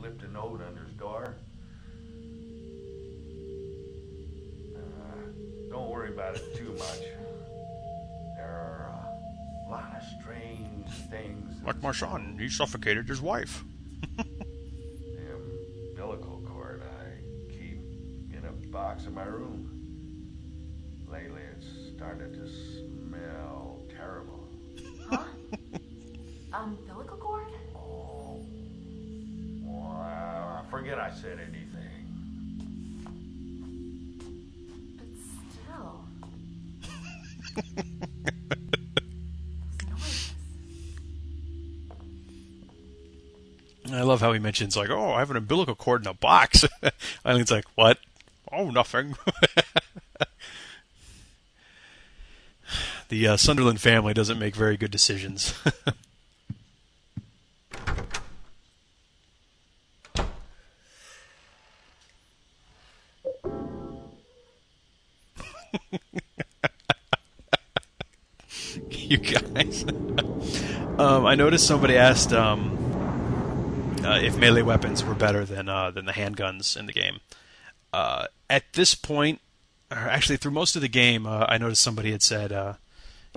slipped a note under his door. Don't worry about it too much. There are a lot of strange things. Like my son, he suffocated his wife. The umbilical cord I keep in a box in my room. Lately it's started to smell terrible. Huh? Umbilical cord? Oh. Well, I forget I said anything. But still. I love how he mentions, like, oh, I have an umbilical cord in a box. Eileen's like, what? Oh, nothing. The Sunderland family doesn't make very good decisions. You guys. I noticed somebody asked if melee weapons were better than the handguns in the game. At this point, or actually through most of the game, I noticed somebody had said,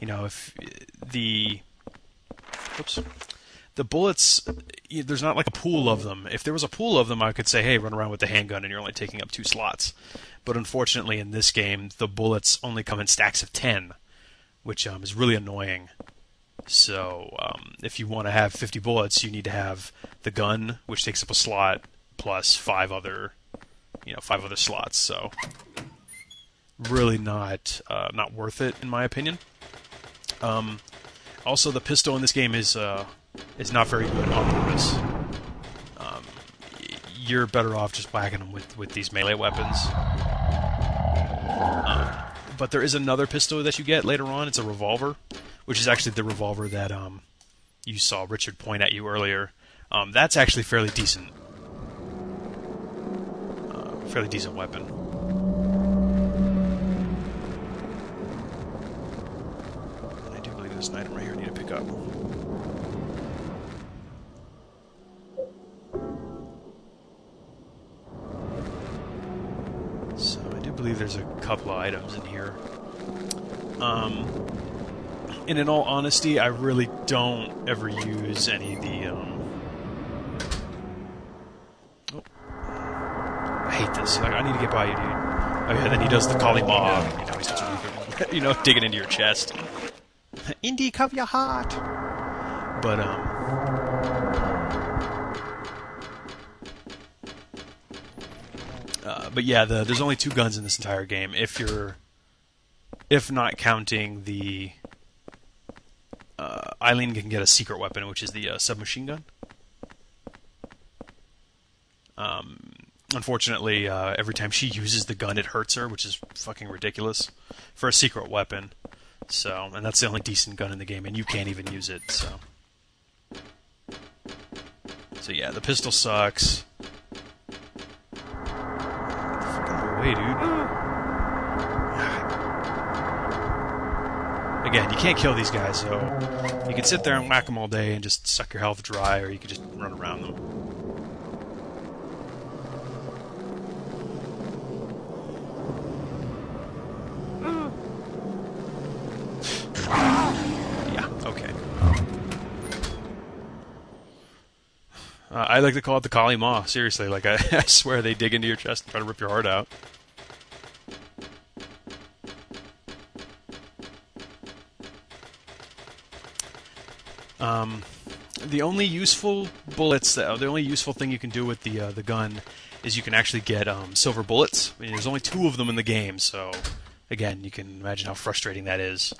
if the bullets, there's not like a pool of them. If there was a pool of them, I could say, hey, run around with the handgun and you're only taking up 2 slots. But unfortunately, in this game, the bullets only come in stacks of 10, which is really annoying. So if you want to have 50 bullets, you need to have the gun, which takes up a slot, plus 5 other slots. So really not worth it, in my opinion. Also, the pistol in this game is not very good on purpose. You're better off just whacking them with these melee weapons. But there is another pistol that you get later on. It's a revolver, which is actually the revolver that you saw Richard point at you earlier. That's actually fairly decent. Fairly decent weapon. And I do believe there's an item right here I need to pick up. So I do believe there's a couple of items in here. And in all honesty, I really don't ever use any of the... I hate this. Like, I need to get by you, dude. Oh yeah, then he does the Kali Ma. He starts digging into your chest. Indy, cover your heart. But yeah, there's only 2 guns in this entire game. If not counting the Eileen can get a secret weapon, which is the submachine gun. Unfortunately, every time she uses the gun, it hurts her, which is fucking ridiculous for a secret weapon. So, and that's the only decent gun in the game, and you can't even use it. So yeah, the pistol sucks. Get the fuck out of the way, dude. Again, you can't kill these guys, so you can sit there and whack them all day and just suck your health dry, or you can just run around them. Yeah, okay. I like to call it the Kali Ma, seriously. Like, I swear they dig into your chest and try to rip your heart out. The only useful thing you can do with the gun is you can actually get silver bullets. I mean, there's only 2 of them in the game, so again, you can imagine how frustrating that is.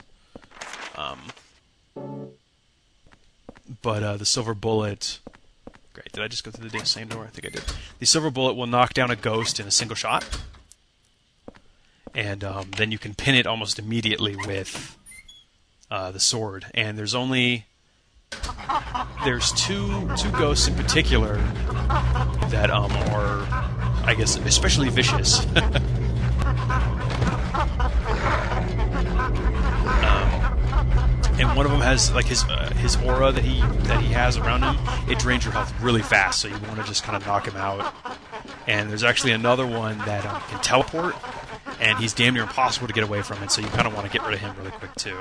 But the silver bullet... Great, did I just go through the same door? I think I did. The silver bullet will knock down a ghost in a single shot. And then you can pin it almost immediately with the sword. And there's two ghosts in particular that are, I guess, especially vicious. And one of them has like his aura that he has around him. It drains your health really fast, so you want to just kind of knock him out. And there's actually another one that can teleport, and he's damn near impossible to get away from it. So you kind of want to get rid of him really quick too.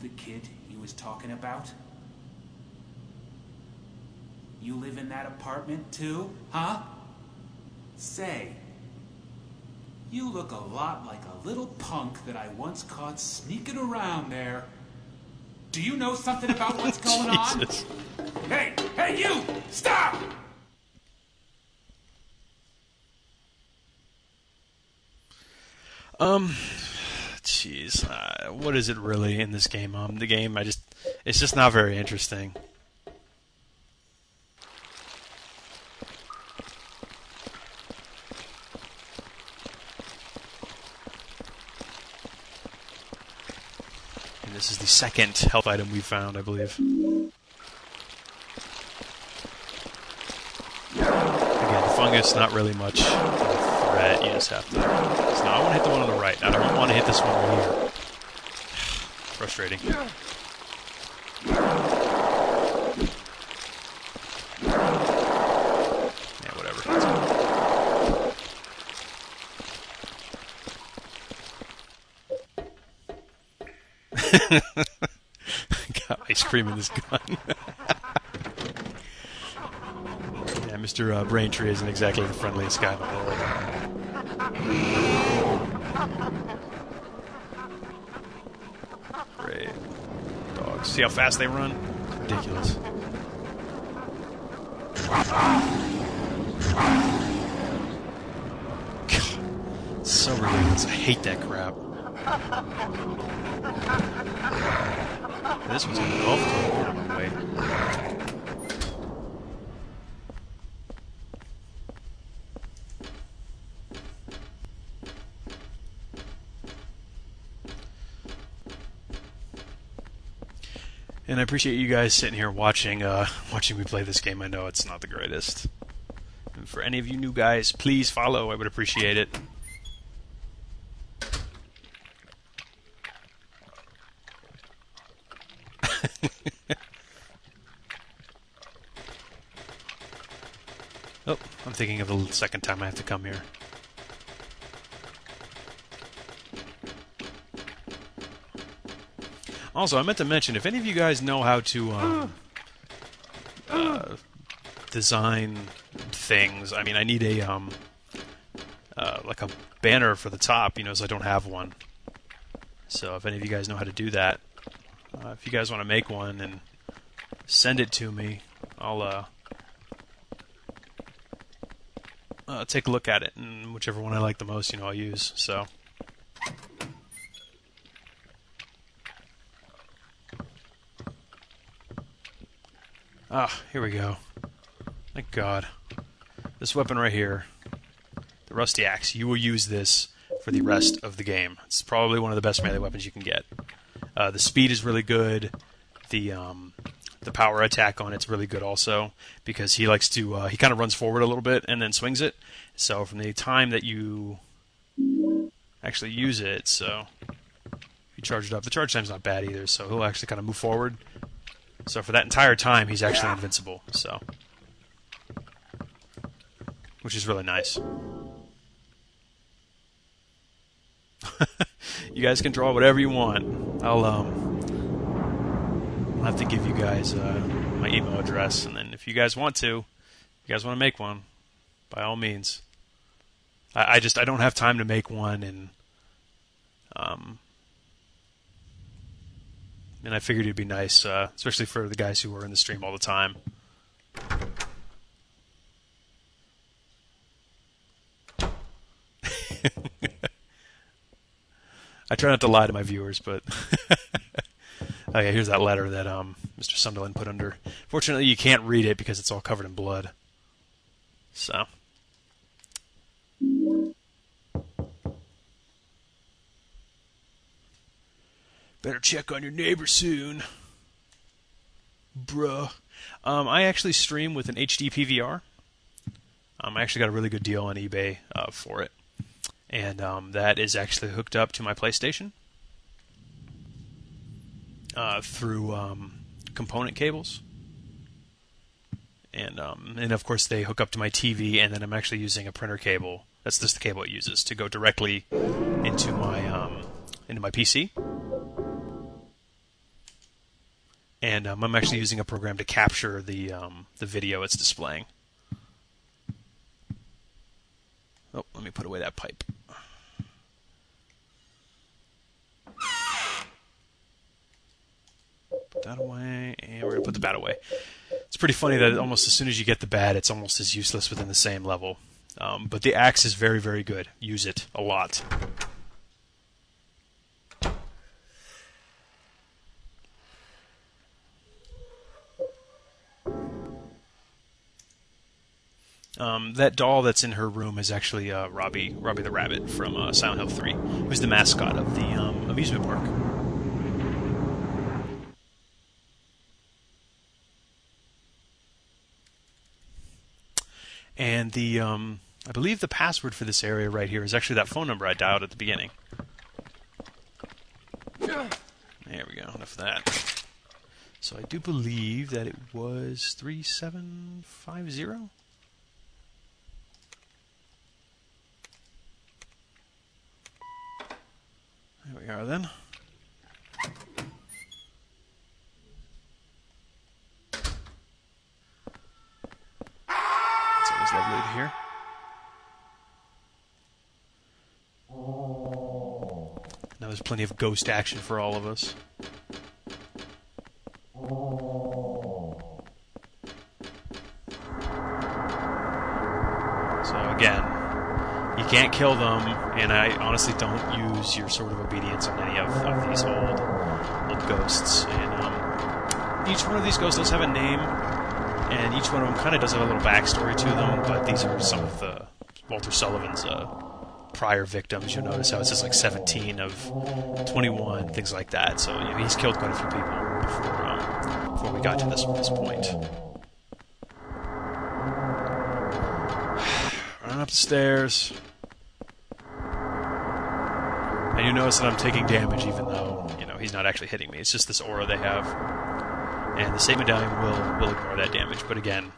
The kid he was talking about? You live in that apartment too, huh? Say, you look a lot like a little punk that I once caught sneaking around there. Do you know something about what's going on? Hey, you! Stop! Jeez, what is it really in this game? The game, it's just not very interesting. And this is the second health item we've found, I believe. Again, the fungus, not really much threat. You just have to. So now I want to hit the one on the right. I don't want to hit this one right here. Frustrating. Yeah, whatever. Got ice cream in this gun. Yeah, Mr. Braintree isn't exactly the friendliest guy in the world. Great. Dogs. See how fast they run? It's ridiculous. God, it's so ridiculous. I hate that crap. This one's going to go off to the way. And I appreciate you guys sitting here watching me play this game. I know it's not the greatest. And for any of you new guys, please follow. I would appreciate it. Oh, I'm thinking of the second time I have to come here. Also, I meant to mention, if any of you guys know how to design things, I mean, I need a like a banner for the top, you know, so I don't have one. So if any of you guys know how to do that, if you guys want to make one and send it to me, I'll take a look at it, and whichever one I like the most, you know, I'll use. So. Ah, here we go. Thank God. This weapon right here, the Rusty Axe, you will use this for the rest of the game. It's probably one of the best melee weapons you can get. The speed is really good. The power attack on it's really good also, because he likes to, he kind of runs forward a little bit and then swings it. So from the time that you actually use it, so if you charge it up, the charge time's not bad either, so he'll actually kind of move forward. So for that entire time, he's actually invincible, so. Which is really nice. You guys can draw whatever you want. I'll have to give you guys my email address, and then if you guys want to, if you guys want to make one, by all means. I don't have time to make one, and And I figured it'd be nice, especially for the guys who were in the stream all the time. I try not to lie to my viewers, but oh yeah, here's that letter that Mr. Sunderland put under. Fortunately, you can't read it because it's all covered in blood. So. Better check on your neighbor soon. Bruh. I actually stream with an HD PVR. I actually got a really good deal on eBay for it. And that is actually hooked up to my PlayStation through component cables. And of course they hook up to my TV, and then I'm actually using a printer cable. That's just the cable it uses to go directly into my PC. And I'm actually using a program to capture the video it's displaying. Oh, let me put away that pipe. Put that away, and we're going to put the bat away. It's pretty funny that almost as soon as you get the bat, it's almost as useless within the same level. But the axe is very, very good. Use it a lot. That doll that's in her room is actually Robbie the Rabbit from Silent Hill 3, who's the mascot of the amusement park. And I believe the password for this area right here is actually that phone number I dialed at the beginning. There we go, enough of that. So I do believe that it was 3750? There we are then. It's always lovely to hear. Now there's plenty of ghost action for all of us. So again, you can't kill them, and I honestly don't use your Sword of Obedience on any of these old ghosts. And each one of these ghosts does have a name, and each one of them kind of does have a little backstory to them, but these are some of Walter Sullivan's prior victims. You'll notice how it says like 17 of 21, things like that. So he's killed quite a few people before we got to this point. Running up the stairs. And you notice that I'm taking damage even though, he's not actually hitting me. It's just this aura they have. And the Saint Medallion will ignore that damage. But again,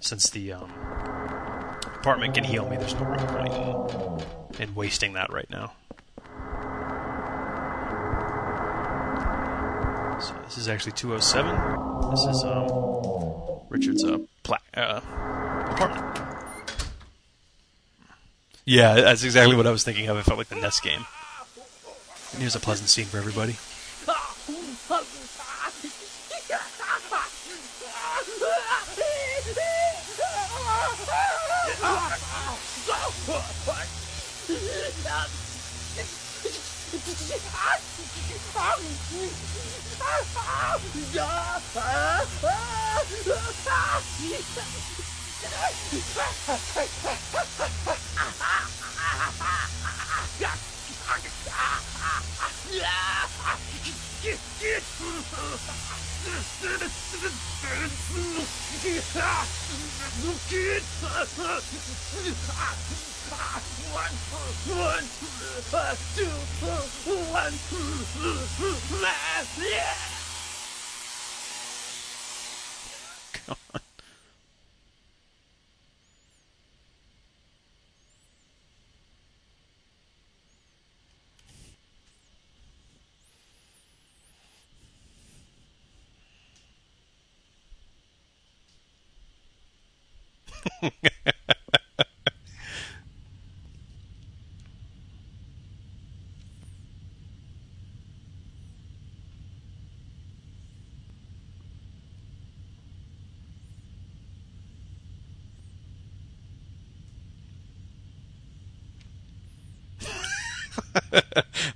since the apartment can heal me, there's no real point in wasting that right now. So this is actually 207. This is Richard's apartment. Yeah, that's exactly what I was thinking of. It felt like the NES game. And here's a pleasant scene for everybody.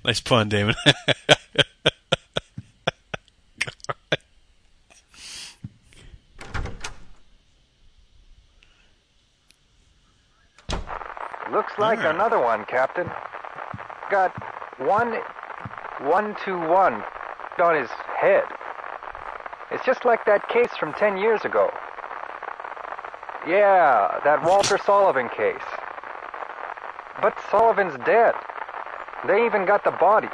Nice pun, Damon. Looks like Alright. another one, Captain. Got 1121 on his head. It's just like that case from 10 years ago. Yeah, that Walter Sullivan case. But Sullivan's dead. They even got the body.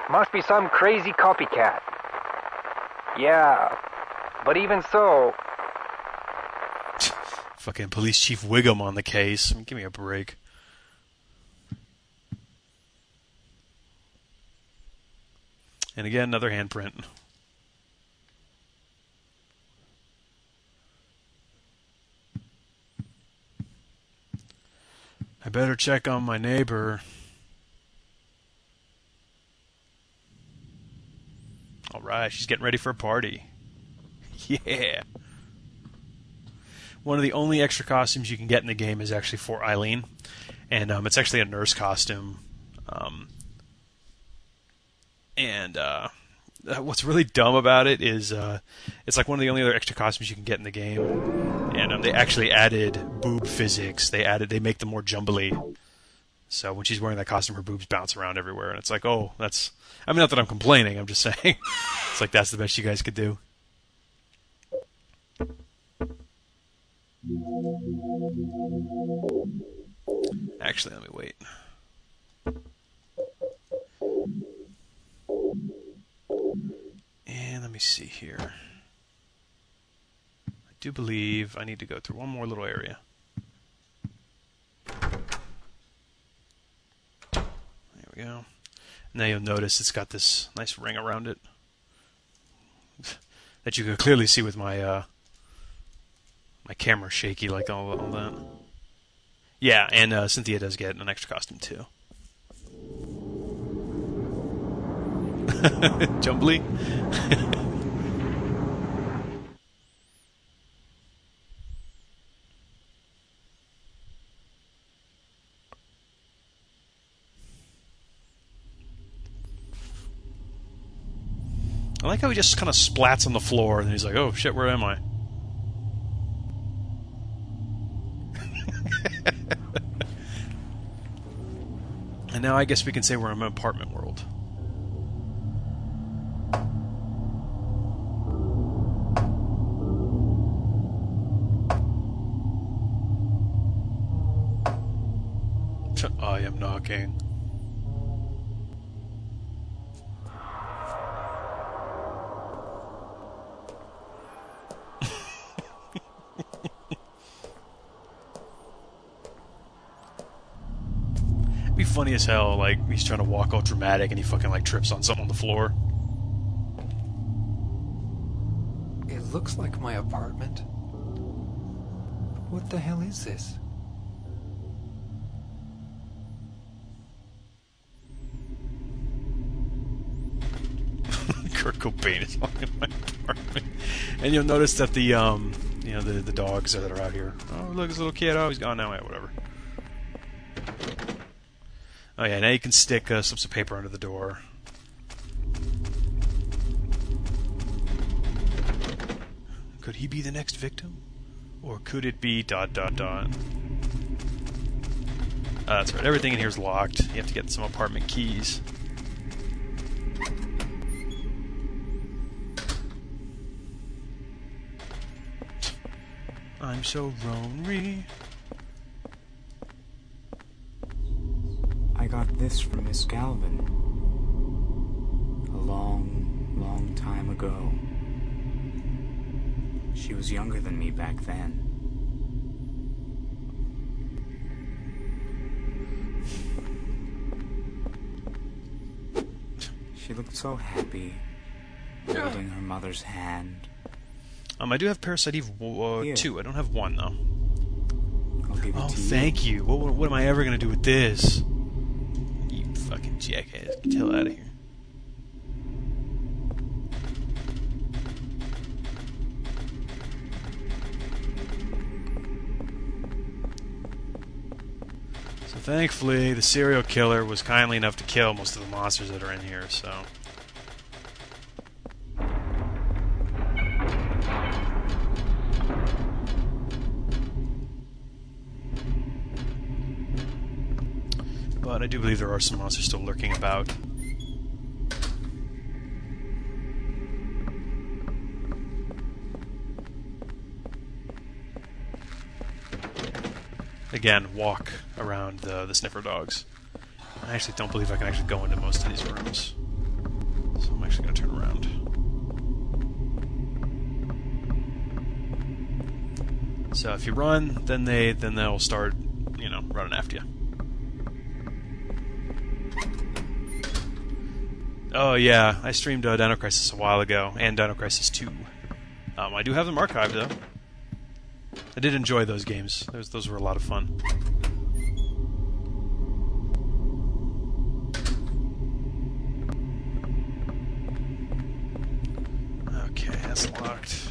Must be some crazy copycat. Yeah, but even so, Fucking Police Chief Wiggum on the case. I mean, give me a break. And again, another handprint. I better check on my neighbor. Alright, she's getting ready for a party. Yeah. One of the only extra costumes you can get in the game is actually for Eileen. And it's actually a nurse costume. What's really dumb about it is it's like one of the only other extra costumes you can get in the game. And they actually added boob physics. They make them more jumbly. So when she's wearing that costume, her boobs bounce around everywhere. And it's like, oh, that's... I mean, not that I'm complaining. I'm just saying. It's like, that's the best you guys could do. Actually, let me wait. And let me see here. I do believe I need to go through one more little area. There we go. Now you'll notice it's got this nice ring around it that you can clearly see with my my camera shaky like all that. Yeah, and Cynthia does get an extra costume too. Jumbly? I like how he just kind of splats on the floor and he's like, oh shit, where am I? And now I guess we can say we're in an apartment world. I am knocking. It'd be funny as hell, like, he's trying to walk all dramatic and he fucking, like, trips on something on the floor. It looks like my apartment. What the hell is this? Kurt Cobain is on in my apartment. And you'll notice that the, you know, the dogs that are out here. Oh, look, this little kid. Oh, he's gone now. Yeah, whatever. Oh, yeah, now you can stick slips of paper under the door. Could he be the next victim? Or could it be ... That's right, everything in here is locked. You have to get some apartment keys. I'm so lonely. I got this from Miss Galvin. A long, long time ago. She was younger than me back then. She looked so happy, holding her mother's hand. I do have Parasite Eve 2. I don't have 1, though. I'll give it Oh, to you. thank you. What am I ever going to do with this? You fucking jackass. Get the hell out of here. So thankfully, the serial killer was kindly enough to kill most of the monsters that are in here, so... But I do believe there are some monsters still lurking about. Again, walk around the sniffer dogs. I actually don't believe I can actually go into most of these rooms. So I'm actually going to turn around. So if you run, then they'll start, you know, running after you. Oh yeah, I streamed Dino Crisis a while ago, and Dino Crisis 2. I do have them archived though. I did enjoy those games. Those were a lot of fun. Okay, that's locked.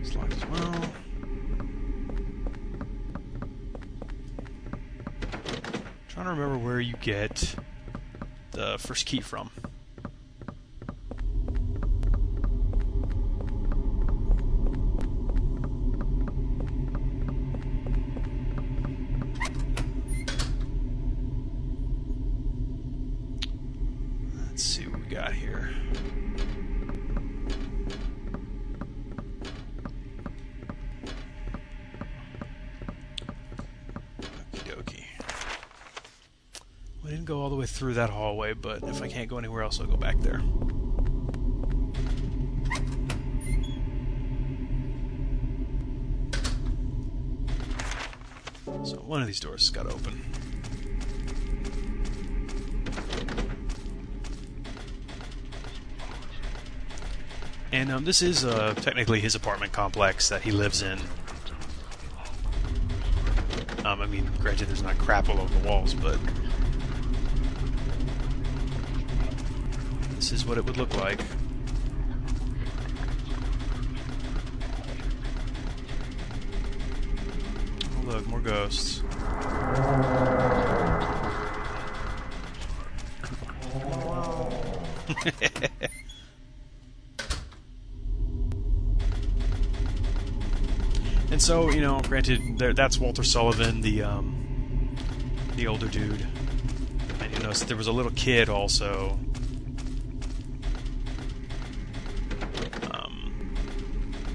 It's locked as well. Trying to remember where you get the first key from. Let's see what we got here. Okie dokie. We didn't go all the way through that hallway, but if I can't go anywhere else, I'll go back there. So one of these doors has got to open. And this is technically his apartment complex that he lives in. I mean, granted, there's not crap all over the walls, but this is what it would look like. Oh, look, more ghosts. And so, you know, granted, that's Walter Sullivan, the older dude. And you notice there was a little kid also.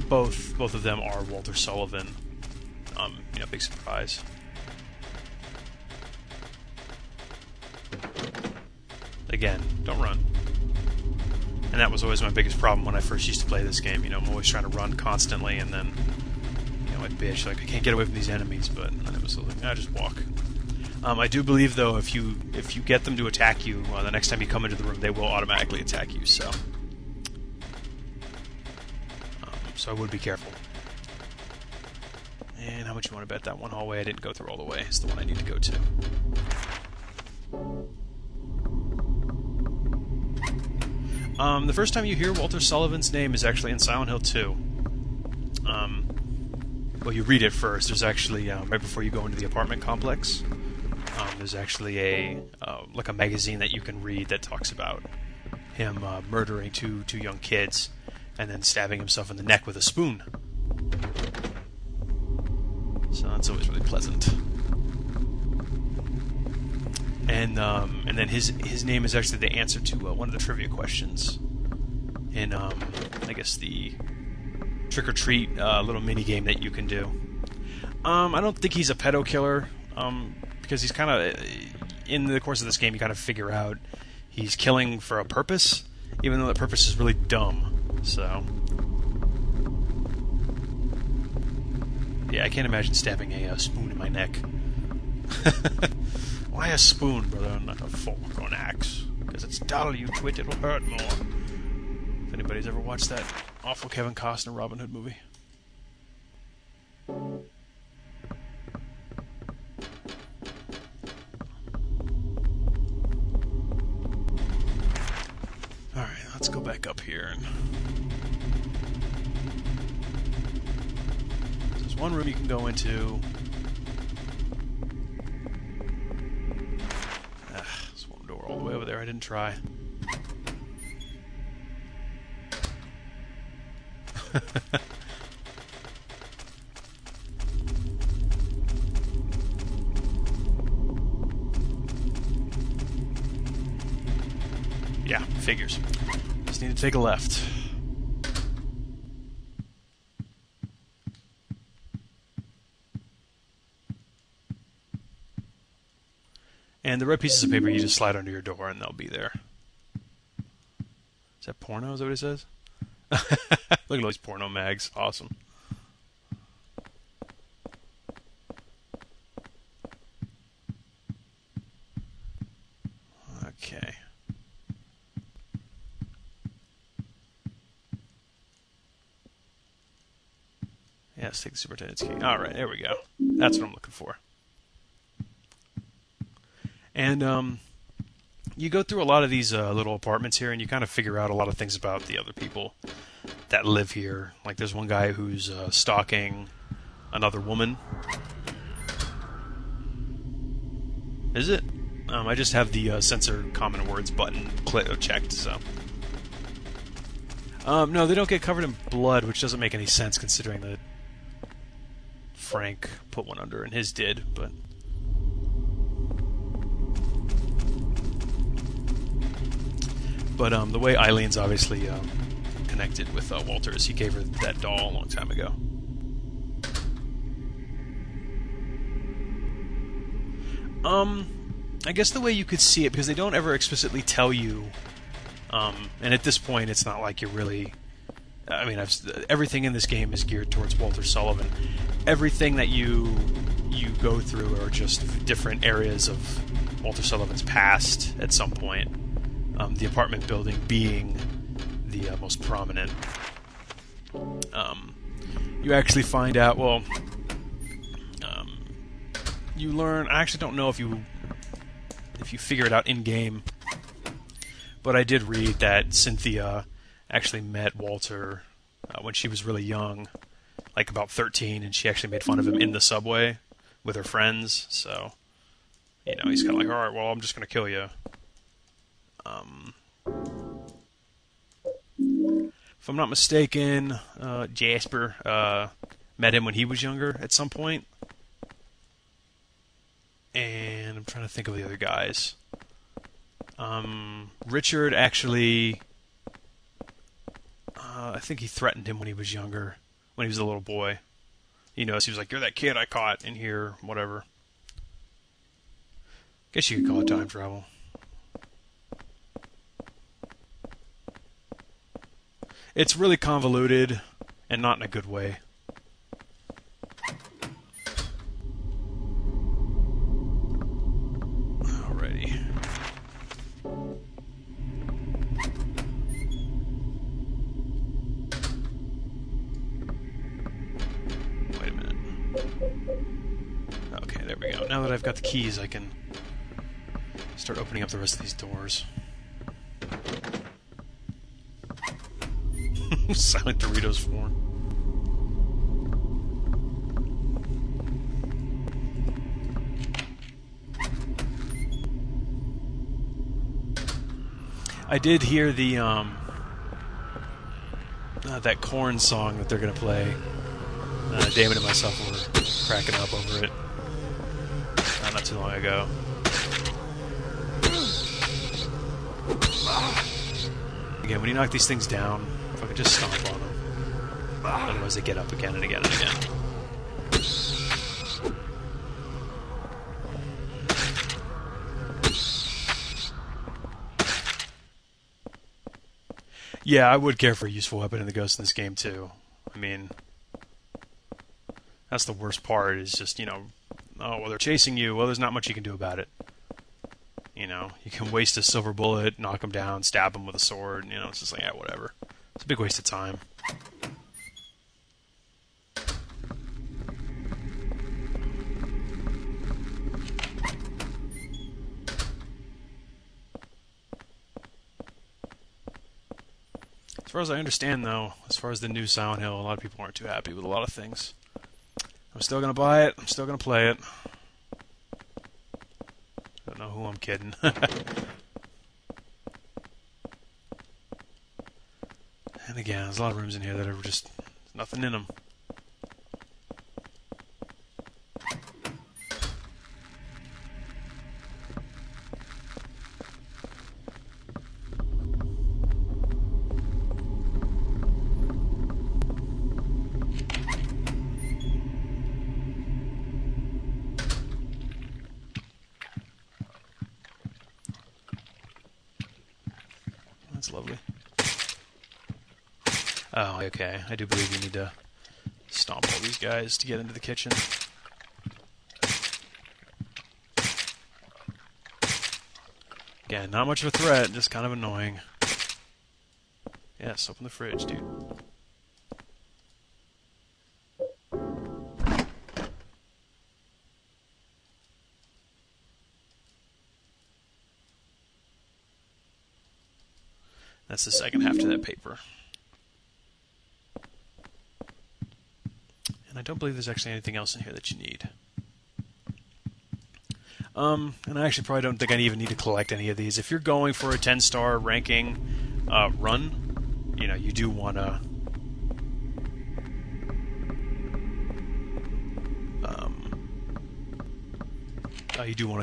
Both of them are Walter Sullivan. You know, big surprise. Again, don't run. And that was always my biggest problem when I first used to play this game. You know, I'm always trying to run constantly, and then, you know, I'd bitch like I can't get away from these enemies. But then it was like, just walk. I do believe though, if you get them to attack you, the next time you come into the room, they will automatically attack you. So I would be careful. And how much you want to bet that one hallway I didn't go through all the way is the one I need to go to. The first time you hear Walter Sullivan's name is actually in Silent Hill 2. Well, you read it first. There's actually, right before you go into the apartment complex, there's actually a like a magazine that you can read that talks about him murdering two young kids and then stabbing himself in the neck with a spoon. So that's always really pleasant. And then his name is actually the answer to one of the trivia questions in I guess the Trick or Treat little mini game that you can do. I don't think he's a pedo killer because he's kind of in the course of this game you kind of figure out he's killing for a purpose, even though that purpose is really dumb. So yeah, I can't imagine stabbing a spoon in my neck. Why a spoon, brother, not a fork or an axe? Because it's dull, you twit, it'll hurt more. If anybody's ever watched that awful Kevin Costner Robin Hood movie. Alright, let's go back up here and... This is There's one room you can go into. There's one door all the way over there. I didn't try. Yeah, figures. Just need to take a left. And the red pieces of paper, you just slide under your door and they'll be there. Is that porno? Is that what it says? Look at all these porno mags. Awesome. Okay. Yes, take the superintendent's key. Alright, there we go. That's what I'm looking for. And you go through a lot of these little apartments here, and you kind of figure out a lot of things about the other people that live here. Like, there's one guy who's stalking another woman. Is it? I just have the censor common words button checked, so. No, they don't get covered in blood, which doesn't make any sense considering that Frank put one under, and his did, but... But the way Eileen's obviously connected with Walter is he gave her that doll a long time ago. I guess the way you could see it, because they don't ever explicitly tell you, and at this point it's not like you're really... I mean, everything in this game is geared towards Walter Sullivan. Everything that you go through are just different areas of Walter Sullivan's past at some point. The apartment building being the most prominent. You actually find out, well, you learn, I actually don't know if you figure it out in-game, but I did read that Cynthia actually met Walter when she was really young, like about 13, and she actually made fun of him in the subway with her friends, so, you know, he's kind of like, alright, well, I'm just going to kill you. If I'm not mistaken, Jasper met him when he was younger at some point. And I'm trying to think of the other guys. Richard actually... I think he threatened him when he was younger, when he was a little boy. You know, so he was like, you're that kid I caught in here, whatever. Guess you could call it time travel. It's really convoluted, and not in a good way. Alrighty. Wait a minute. Okay, there we go. Now that I've got the keys, I can start opening up the rest of these doors. Silent Doritos form. I did hear the that Korn song that they're gonna play. Damon and myself were cracking up over it not too long ago. Again, when you knock these things down, if I could just stomp on them. Otherwise they get up again and again and again. Yeah, I would care for a useful weapon in the Ghost in this game too. I mean, that's the worst part, is just, you know, oh, well, they're chasing you, well, there's not much you can do about it. You know, you can waste a silver bullet, knock them down, stab them with a sword, you know, it's just like, yeah, whatever. It's a big waste of time. As far as I understand, though, as far as the new Silent Hill, a lot of people aren't too happy with a lot of things. I'm still gonna buy it. I'm still gonna play it. Don't know who I'm kidding. And again, there's a lot of rooms in here that are just nothing in them. That's lovely. Oh, okay. I do believe you need to stomp all these guys to get into the kitchen. Again, not much of a threat, just kind of annoying. Yes, open the fridge, dude. That's the second half to that paper. And I don't believe there's actually anything else in here that you need. And I actually probably don't think I even need to collect any of these. If you're going for a 10-star ranking run, you know, you do want to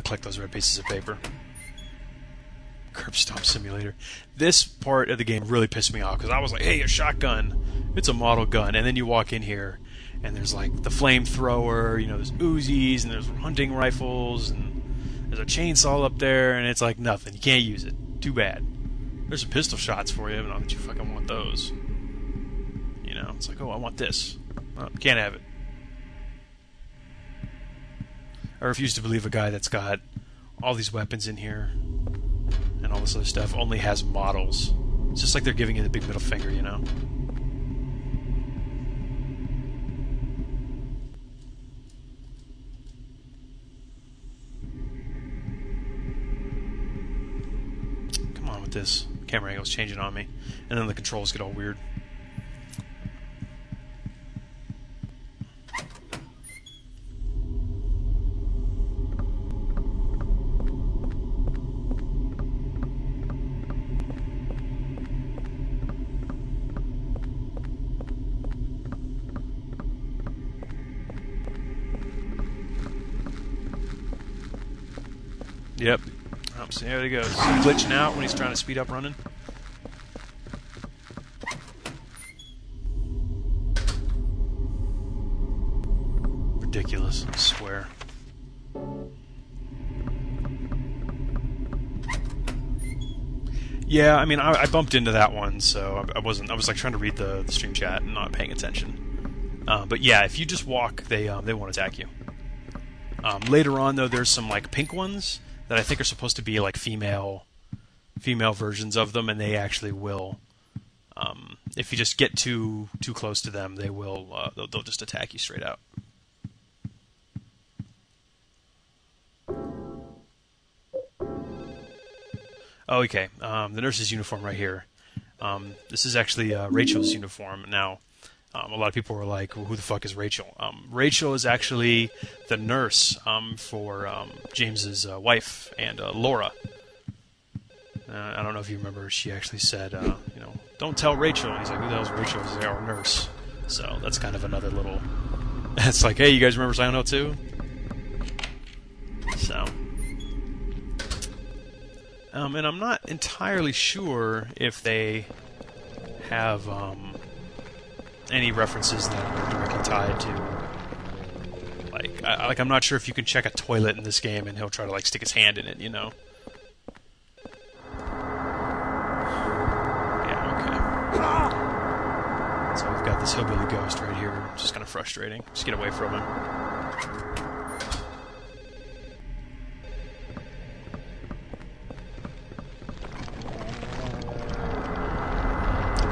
collect those red pieces of paper. Curb Stomp Simulator. This part of the game really pissed me off because I was like, hey, a shotgun. It's a model gun. And then you walk in here and there's like the flamethrower, you know, there's Uzis and there's hunting rifles and there's a chainsaw up there and it's like nothing. You can't use it. Too bad. There's some pistol shots for you, but not that you fucking want those. You know, it's like, oh, I want this. Oh, can't have it. I refuse to believe a guy that's got all these weapons in here and all this other stuff only has models. It's just like they're giving you the big middle finger, you know? Come on with this. Camera angle's changing on me. And then the controls get all weird. Yep. Oh, so there he goes. Glitching out when he's trying to speed up running. Ridiculous, I swear. Yeah, I mean, I bumped into that one, so I was like trying to read the stream chat and not paying attention. But yeah, if you just walk, they won't attack you. Later on, though, there's some like pink ones that I think are supposed to be like female versions of them, and they actually will. If you just get too close to them, they will. They'll just attack you straight out. Oh, okay. The nurse's uniform right here. This is actually Rachel's uniform. Now, a lot of people were like, well, who the fuck is Rachel? Rachel is actually the nurse for James's wife and Laura. I don't know if you remember, she actually said, you know, don't tell Rachel. And he's like, who the hell's Rachel? He's like, our nurse. So that's kind of another little... It's like, hey, you guys remember Silent Hill 2? So... and I'm not entirely sure if they have any references that are directly tied to, like I'm not sure if you can check a toilet in this game and he'll try to like stick his hand in it, you know. Yeah, okay. So we've got this hillbilly ghost right here, which is kind of frustrating. Just get away from him.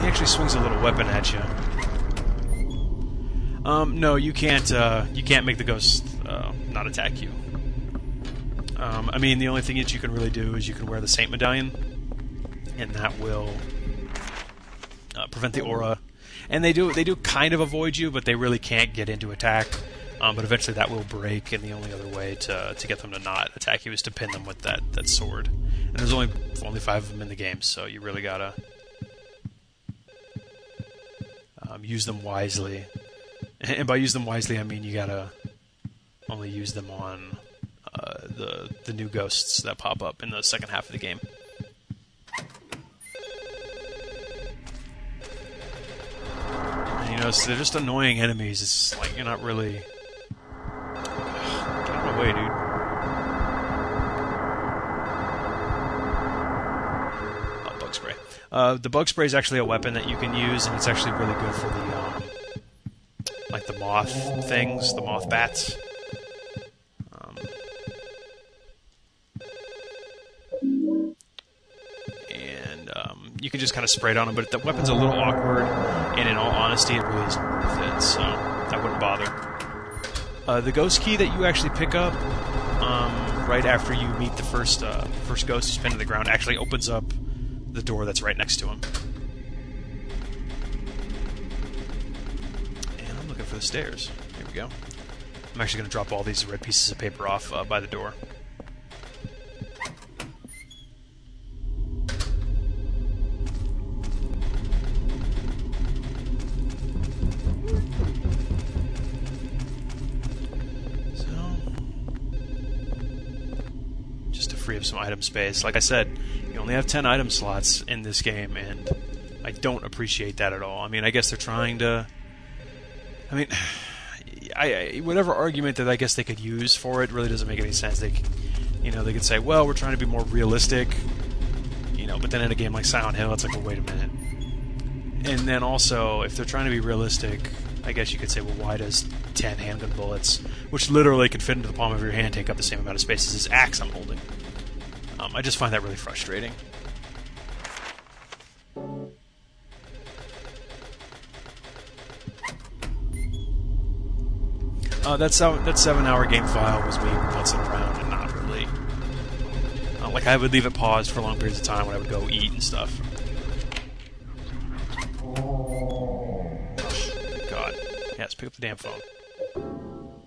He actually swings a little weapon at you. No, you can't make the ghost not attack you. I mean, the only thing that you can really do is you can wear the Saint Medallion, and that will prevent the aura. And they do kind of avoid you, but they really can't get into attack. But eventually that will break, and the only other way to get them to not attack you is to pin them with that sword. And there's only 5 of them in the game, so you really gotta use them wisely. And by use them wisely, I mean you gotta only use them on the new ghosts that pop up in the second half of the game. And, you know, so they're just annoying enemies. It's like you're not really... Get out of the way, dude. Oh, bug spray. The bug spray is actually a weapon that you can use, and it's actually really good for the like the moth things, the moth bats. You can just kind of spray it on them, but the weapon's a little awkward, and in all honesty, it really isn't worth it, so I wouldn't bother. The ghost key that you actually pick up right after you meet the first ghost who's pinned to the ground actually opens up the door that's right next to him. And I'm looking for the stairs. Here we go. I'm actually going to drop all these red pieces of paper off by the door. Free of some item space. Like I said, you only have 10 item slots in this game, and I don't appreciate that at all. I mean, I guess they're trying to... I mean, whatever argument that I guess they could use for it really doesn't make any sense. They could say, well, we're trying to be more realistic, but then in a game like Silent Hill, it's like, well, wait a minute. And then also, if they're trying to be realistic, I guess you could say, well, why does 10 handgun bullets, which literally can fit into the palm of your hand, take up the same amount of space as this axe I'm holding? I just find that really frustrating. That 7-hour game file was me putzing around and not really... like, I would leave it paused for long periods of time when I would go eat and stuff. God. Yes, pick up the damn phone.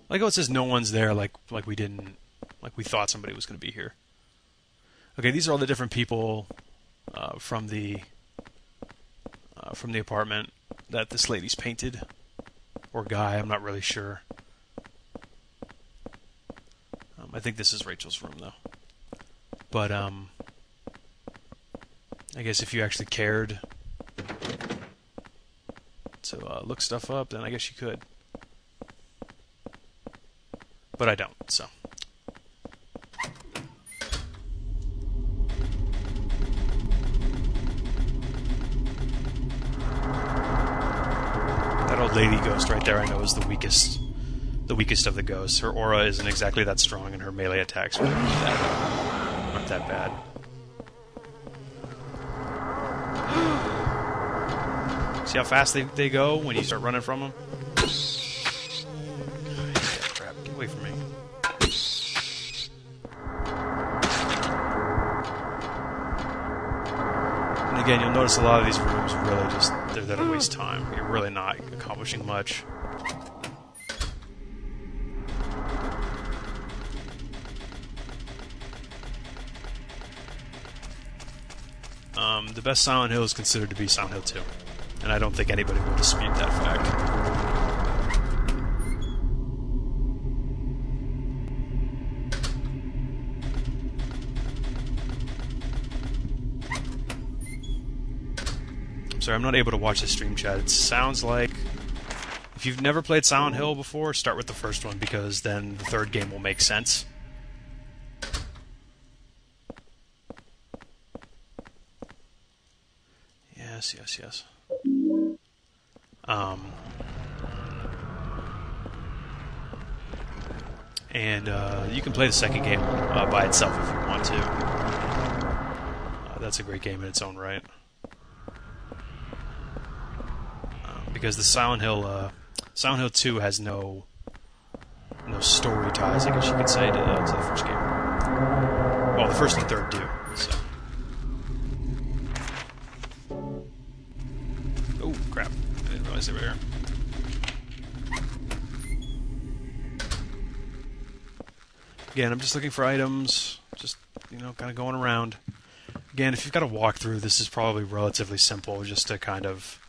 Like, oh, it says no one's there, like we thought somebody was going to be here. Okay, these are all the different people from the apartment that this lady's painted, or guy. I'm not really sure. I think this is Rachel's room, though. But I guess if you actually cared to look stuff up, then I guess you could. But I don't, so. That old lady ghost right there, I know, is the weakest of the ghosts. Her aura isn't exactly that strong, and her melee attacks aren't that bad. See how fast they go when you start running from them? Crap, get away from me. And again, you'll notice a lot of these rooms really just, they're there to waste time. You're really not accomplishing much. The best Silent Hill is considered to be Silent Hill 2. And I don't think anybody will dispute that fact. I'm sorry, I'm not able to watch the stream chat. It sounds like... If you've never played Silent Hill before, start with the first one, because then the third game will make sense. Yes. And you can play the second game by itself if you want to. That's a great game in its own right. Because the Silent Hill 2 has no story ties, I guess you could say, to the first game. Well, the first and third do. So. Oh, crap. I didn't realize they were here. Again, I'm just looking for items, just, you know, kind of going around. Again, if you've got a walkthrough, this is probably relatively simple, just to kind of...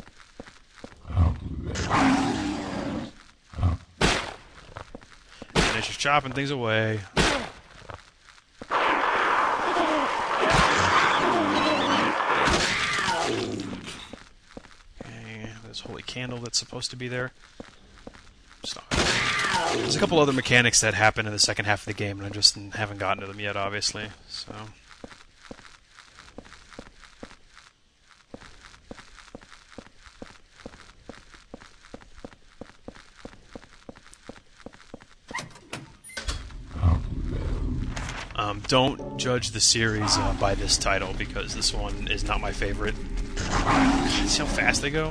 And as you're chopping things away... Okay, there's a holy candle that's supposed to be there. Stop. There's a couple other mechanics that happen in the second half of the game, and I just haven't gotten to them yet, obviously. So, don't judge the series by this title, because this one is not my favorite. God, see how fast they go?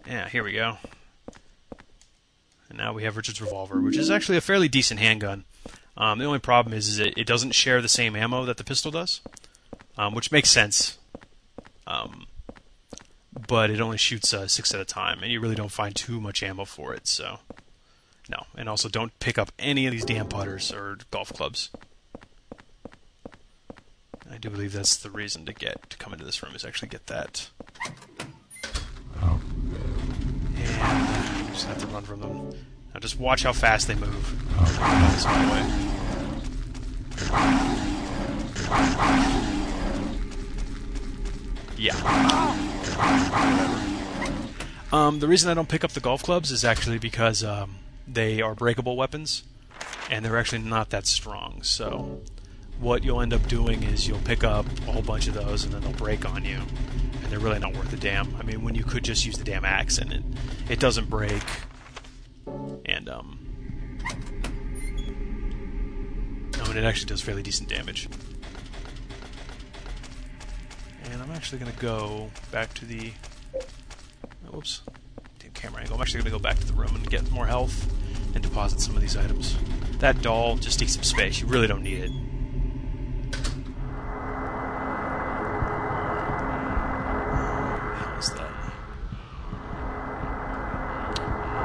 Yeah, here we go. And now we have Richard's revolver, which is actually a fairly decent handgun. The only problem is it doesn't share the same ammo that the pistol does, which makes sense. But it only shoots 6 at a time, and you really don't find too much ammo for it, so... No, and also don't pick up any of these damn putters or golf clubs. I do believe that's the reason to come into this room, is actually get that. And just have to run from them. Now just watch how fast they move. This way. Yeah. The reason I don't pick up the golf clubs is actually because they are breakable weapons, and they're actually not that strong. So what you'll end up doing is you'll pick up a whole bunch of those, and then they'll break on you, and they're really not worth a damn. I mean, when you could just use the damn axe, and it doesn't break, and it actually does fairly decent damage. And I'm actually going to go back to the... Whoops. Damn camera angle. I'm actually going to go back to the room and get more health and deposit some of these items. That doll just takes some space. You really don't need it. What is that?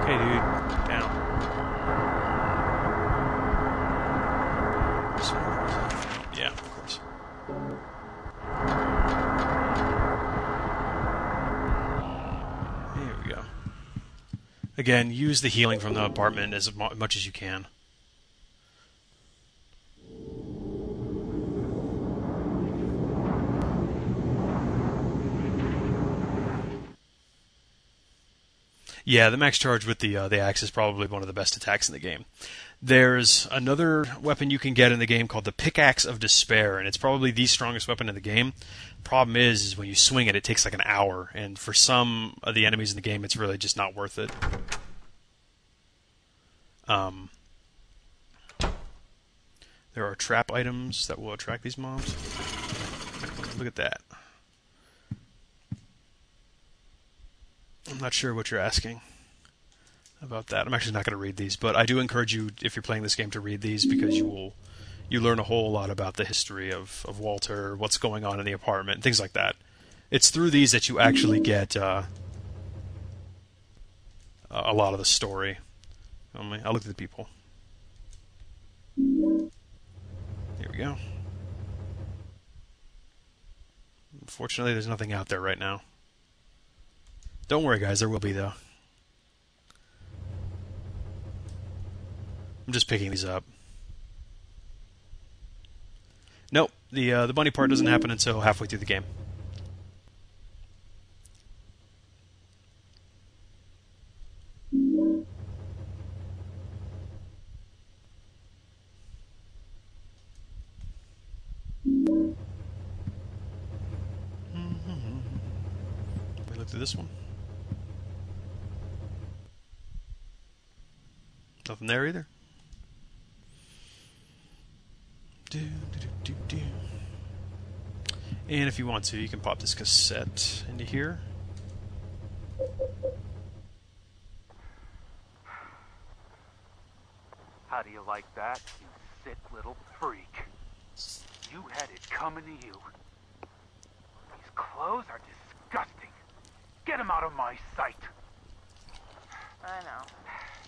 Okay, dude. Down. Yeah, of course. There we go. Again, use the healing from the apartment as much as you can. Yeah, the max charge with the axe is probably one of the best attacks in the game. There's another weapon you can get in the game called the Pickaxe of Despair, and it's probably the strongest weapon in the game. Problem is when you swing it, it takes like an hour, and for some of the enemies in the game, it's really just not worth it. There are trap items that will attract these mobs. Look at that. I'm not sure what you're asking about that. I'm actually not going to read these, but I do encourage you, if you're playing this game, to read these, because you learn a whole lot about the history of Walter, what's going on in the apartment, things like that. It's through these that you actually get a lot of the story. I'll look at the people. Here we go. Unfortunately, there's nothing out there right now. Don't worry, guys. There will be, though. I'm just picking these up. Nope. The bunny part doesn't happen until halfway through the game. Let me look through this one. Nothing there either. And if you want to, you can pop this cassette into here. How do you like that, you sick little freak? You had it coming to you. These clothes are disgusting. Get him out of my sight. I know.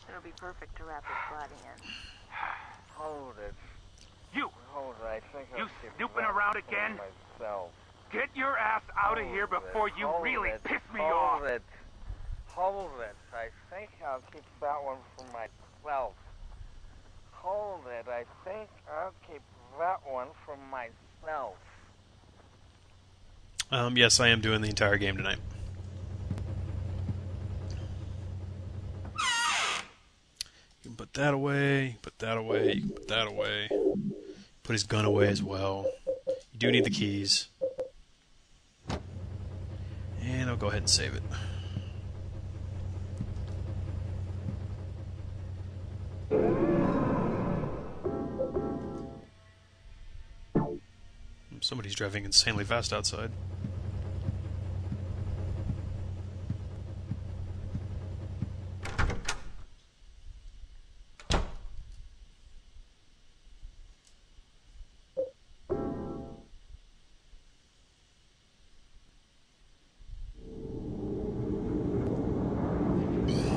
It'll be perfect to wrap his body in. Hold it. You! Hold it, I think you snooping around again? Myself. Get your ass out of here before you really piss me off! Hold it. Hold it. I think I'll keep that one for myself. Hold it. I think I'll keep that one for myself. Yes, I am doing the entire game tonight. You can put that away, you can put that away, you can put that away. Put his gun away as well. You do need the keys. And I'll go ahead and save it. Somebody's driving insanely fast outside.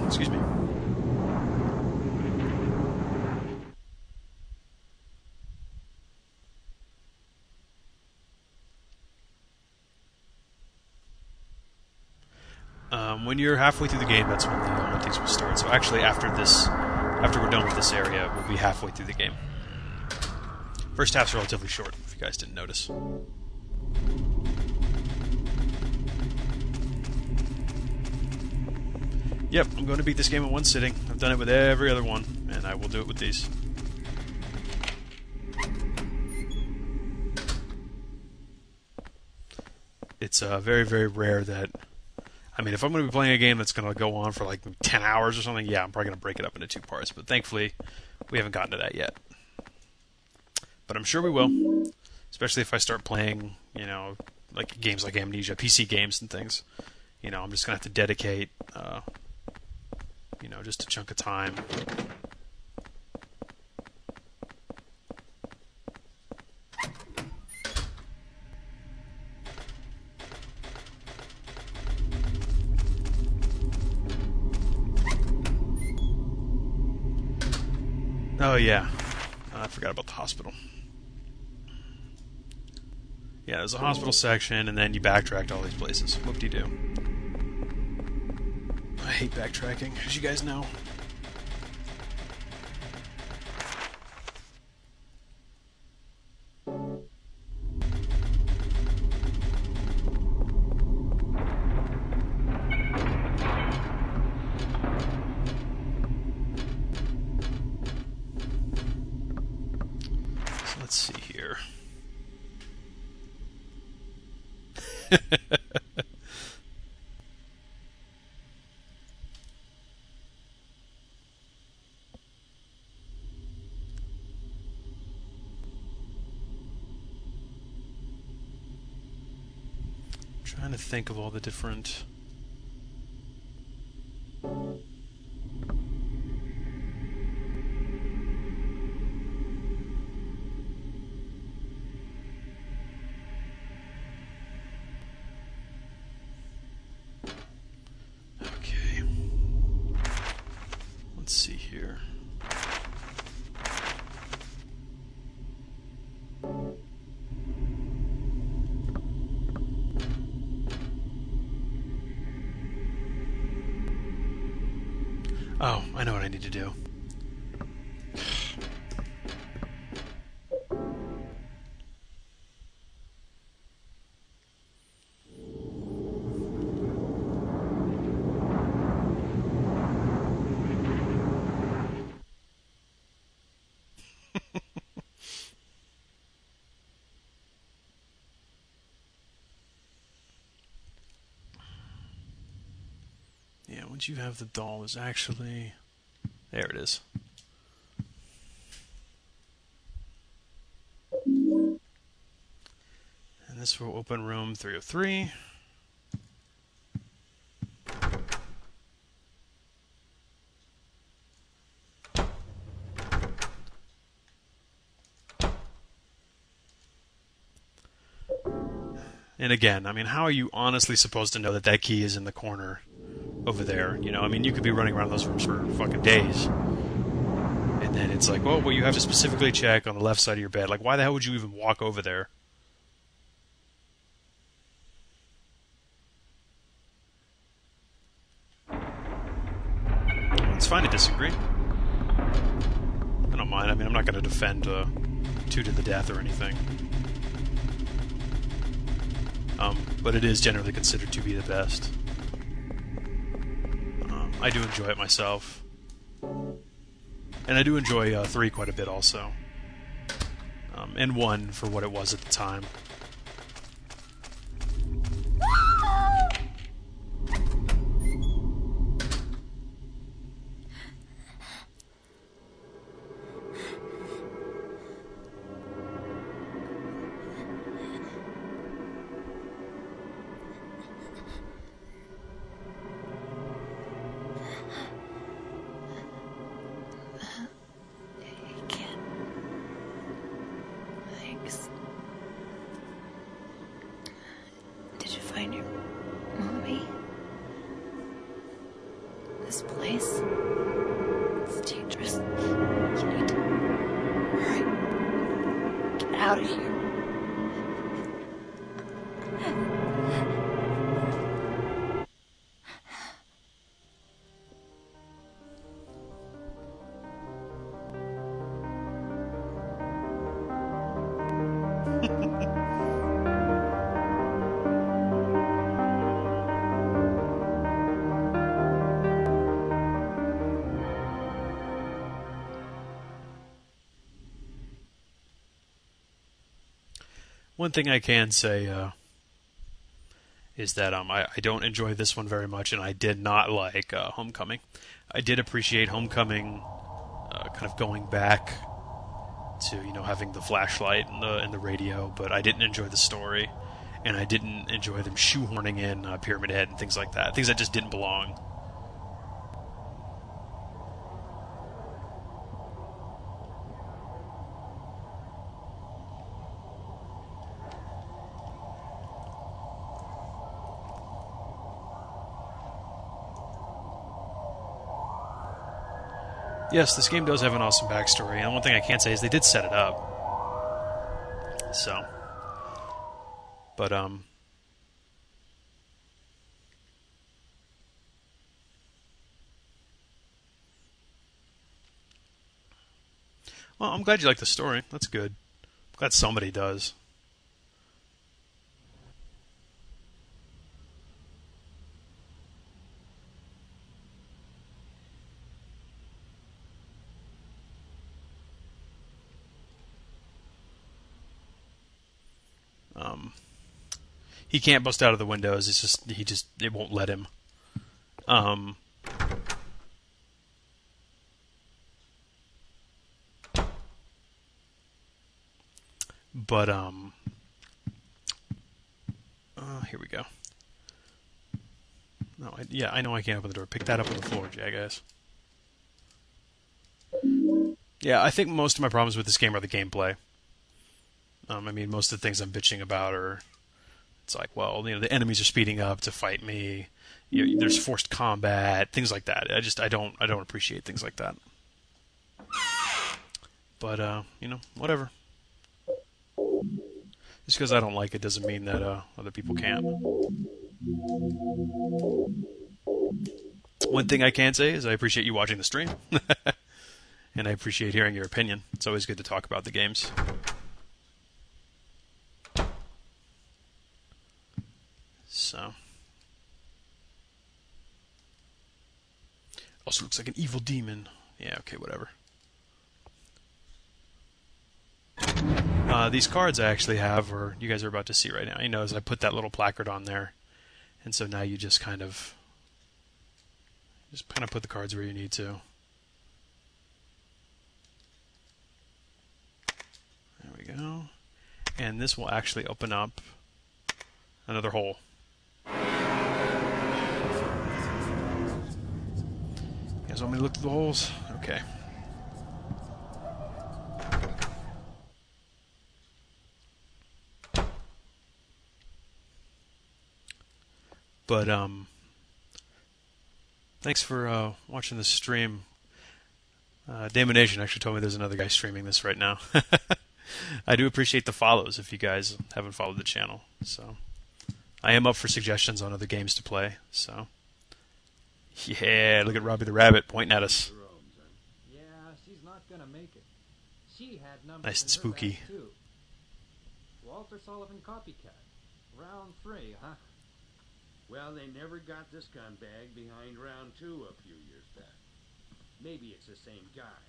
Excuse me. When you're halfway through the game, that's when the huntings will start. So actually, after we're done with this area, we'll be halfway through the game. First half's relatively short, if you guys didn't notice. Yep, I'm going to beat this game in one sitting. I've done it with every other one, and I will do it with these. It's very, very rare that... I mean, if I'm going to be playing a game that's going to go on for like 10 hours or something, yeah, I'm probably going to break it up into 2 parts. But thankfully, we haven't gotten to that yet. But I'm sure we will. Especially if I start playing, you know, like games like Amnesia, PC games and things. You know, I'm just going to have to dedicate, you know, just a chunk of time. Oh, yeah. I forgot about the hospital. Yeah, there's a hospital section, and then you backtrack to all these places. Whoop-de-doo. I hate backtracking, as you guys know. Let's see here. Trying to think of all the different... Okay. Let's see here. Oh, I know what I need to do. Yeah, once you have the doll, there's actually... There it is. And this will open room 303. And again, I mean, how are you honestly supposed to know that that key is in the corner over there? You know, I mean, you could be running around those rooms for fucking days. And then it's like, well, you have to specifically check on the left side of your bed. Like, why the hell would you even walk over there? It's fine to disagree. I don't mind. I mean, I'm not going to defend 2 to the death or anything. But it is generally considered to be the best. I do enjoy it myself. And I do enjoy 3 quite a bit also. And 1 for what it was at the time. Find your mommy. This place, it's dangerous. You need to hurry. Get out of here. One thing I can say is that I don't enjoy this one very much, and I did not like Homecoming. I did appreciate Homecoming, kind of going back to having the flashlight and the radio, but I didn't enjoy the story, and I didn't enjoy them shoehorning in Pyramid Head and things like that, things that just didn't belong. Yes, this game does have an awesome backstory, and one thing I can't say is they did set it up. So, but well, I'm glad you like the story. That's good. I'm glad somebody does. He can't bust out of the windows. It's just it won't let him. But here we go. No, I know I can't open the door. Pick that up on the floor, jackass. Yeah, I think most of my problems with this game are the gameplay. I mean, most of the things I'm bitching about are, it's like, well, the enemies are speeding up to fight me. There's forced combat, things like that. I don't appreciate things like that. But whatever. Just because I don't like it doesn't mean that other people can't. One thing I can say is I appreciate you watching the stream. And I appreciate hearing your opinion. It's always good to talk about the games. So. Also looks like an evil demon. Yeah, okay, whatever. These cards I actually have, or you guys are about to see right now, as I put that little placard on there. And so now you just kind of put the cards where you need to. There we go. And this will actually open up another hole. You guys want me to look through the holes? Okay. But thanks for watching this stream. Damonation actually told me there's another guy streaming this right now. I do appreciate the follows if you guys haven't followed the channel. So I am up for suggestions on other games to play. So yeah, look at Robbie the Rabbit pointing at us. Yeah, she's not gonna make it. She had numbers Nice and in her spooky. bag, too. Walter Sullivan copycat. Round 3, huh? Well, they never got this gun bag behind round 2 a few years back. Maybe it's the same guy.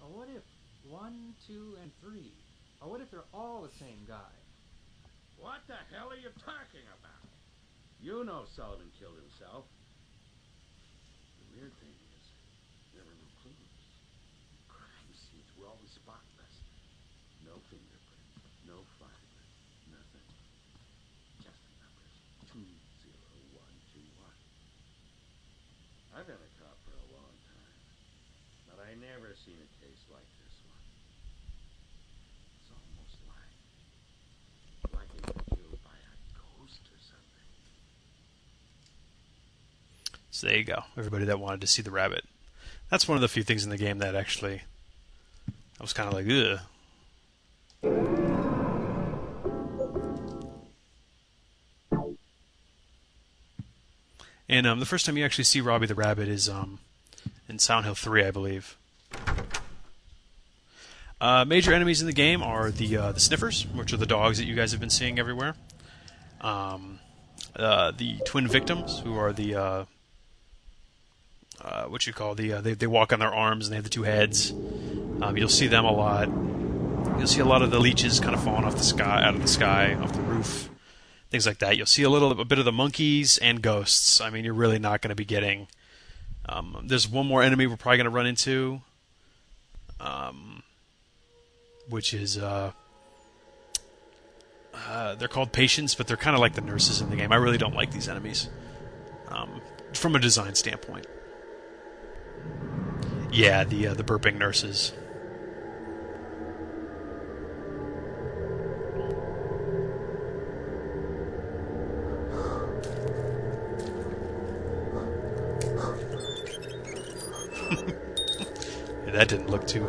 Or what if 1, 2, and 3? Or what if they're all the same guy? What the hell are you talking about? You know Sullivan killed himself. The weird thing is, there were no clues. Crime scenes were always spotless. No fingerprints, no fibers, nothing. Just the numbers 20121. I've been a cop for a long time, but I never seen a case like this one. It's almost like it was killed by a ghost or something. So there you go, everybody that wanted to see the rabbit. That's one of the few things in the game that actually I was kind of like, ugh. And the first time you actually see Robbie the Rabbit is in Silent Hill 3, I believe. Major enemies in the game are the Sniffers, which are the dogs that you guys have been seeing everywhere. The twin victims, who are the they walk on their arms and they have the two heads. You'll see them a lot. You'll see a lot of the leeches kind of falling off the sky, out of the sky, off the roof, things like that. You'll see a bit of the monkeys and ghosts. I mean, you're really not going to be getting. There's one more enemy we're probably going to run into, which is they're called patients, but they're kind of like the nurses in the game. I really don't like these enemies from a design standpoint. Yeah, the burping nurses. Yeah, that didn't look too.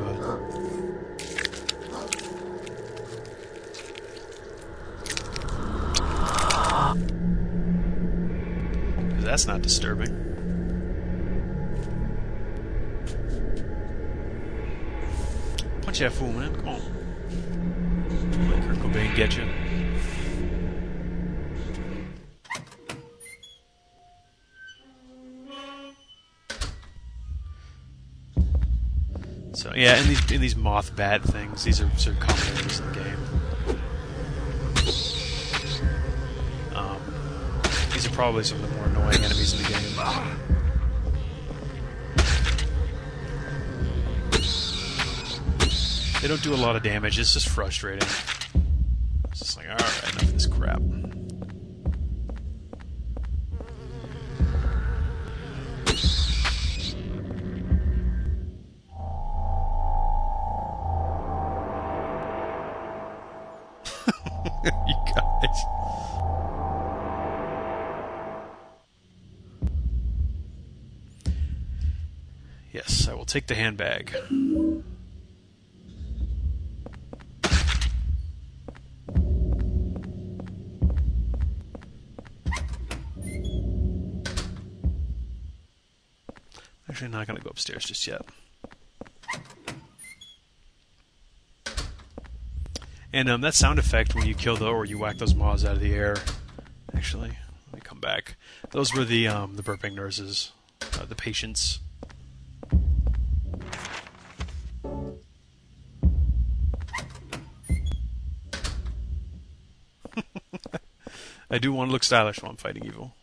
That's not disturbing. Punch that fool, man. Come on. Let Kurt Cobain get you. So yeah, in these moth bat things, these are sort of common enemies in the game. These are probably some of the more annoying enemies in the game. They don't do a lot of damage, it's just frustrating. It's just like, alright, enough of this crap. You guys. Yes, I will take the handbag. Actually, not going to go upstairs just yet. And that sound effect when you kill or you whack those moths out of the air. Actually, let me come back. Those were the burping nurses, the patients. I do want to look stylish while I'm fighting evil.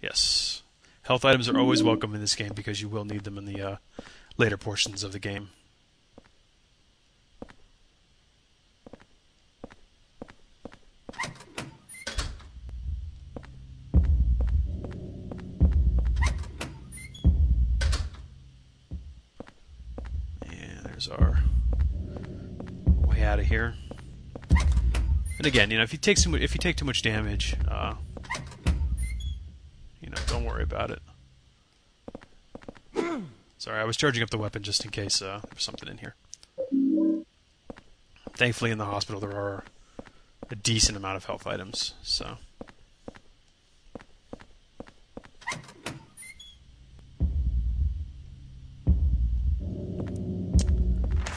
Yes. Health items are always welcome in this game because you will need them in the later portions of the game. And there's our way out of here. And again, you know, if you take too much damage, worry about it. Sorry, I was charging up the weapon just in case there was something in here. Thankfully, in the hospital, there are a decent amount of health items, so...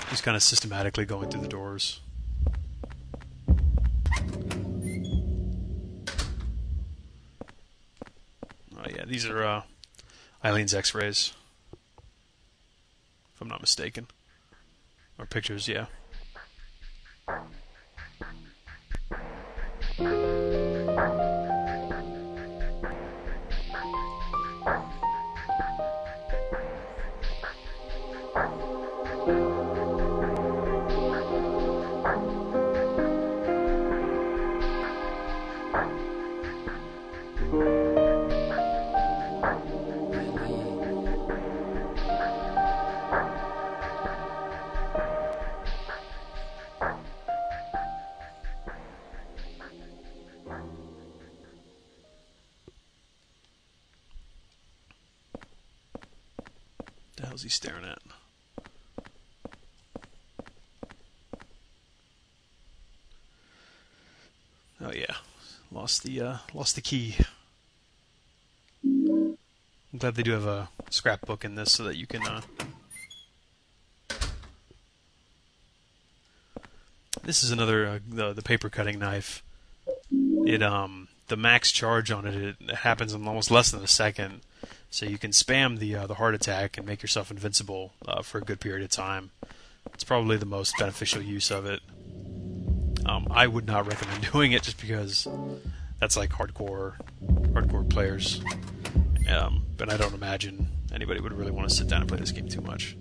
Just kind of systematically going through the doors. Oh yeah, these are Eileen's x-rays, if I'm not mistaken. Or pictures, yeah. The hell's he staring at? Oh yeah, lost the key. I'm glad they do have a scrapbook in this so that you can. This is another the paper cutting knife. It the max charge on it happens in almost less than a second. So you can spam the heart attack and make yourself invincible for a good period of time. It's probably the most beneficial use of it. I would not recommend doing it just because that's like hardcore players. But I don't imagine anybody would really want to sit down and play this game too much.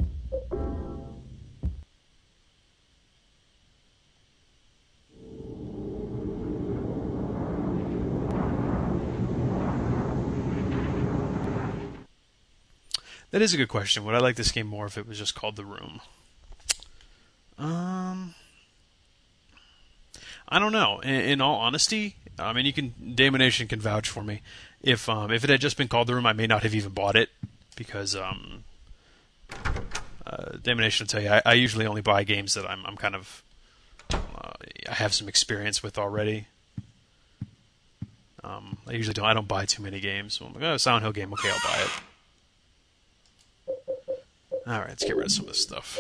That is a good question. Would I like this game more if it was just called The Room? I don't know. In all honesty, I mean, Damonation can vouch for me. If it had just been called The Room, I may not have even bought it because Damonation will tell you I usually only buy games that I'm kind of I have some experience with already. I don't buy too many games. So I'm like, oh, Silent Hill game, okay, I'll buy it. Alright, let's get rid of some of this stuff.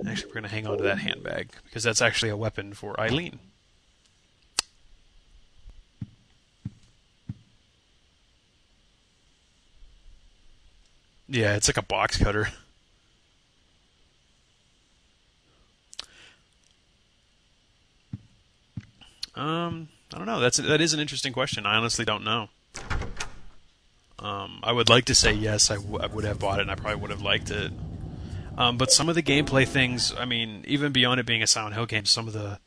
Actually, we're going to hang on to that handbag, because that's actually a weapon for Eileen. Yeah, it's like a box cutter. I don't know. That is an interesting question. I honestly don't know. I would like to say yes, I would have bought it, and I probably would have liked it. But some of the gameplay things, I mean, even beyond it being a Silent Hill game, some of the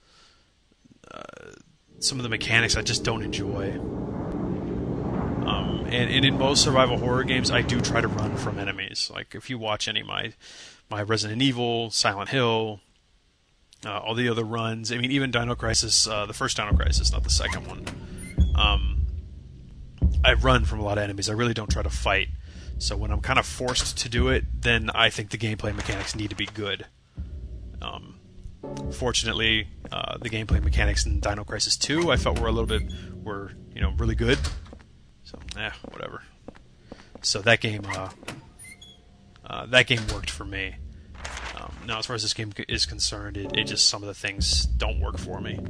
mechanics I just don't enjoy. And in most survival horror games, I do try to run from enemies. Like, if you watch any of my Resident Evil, Silent Hill, all the other runs, I mean, even Dino Crisis, the first Dino Crisis, not the second one, I run from a lot of enemies. I really don't try to fight. So when I'm kind of forced to do it, then I think the gameplay mechanics need to be good. Fortunately, the gameplay mechanics in Dino Crisis 2 I felt were really good. So, whatever. So that game worked for me. Now, as far as this game is concerned, it just, some of the things don't work for me.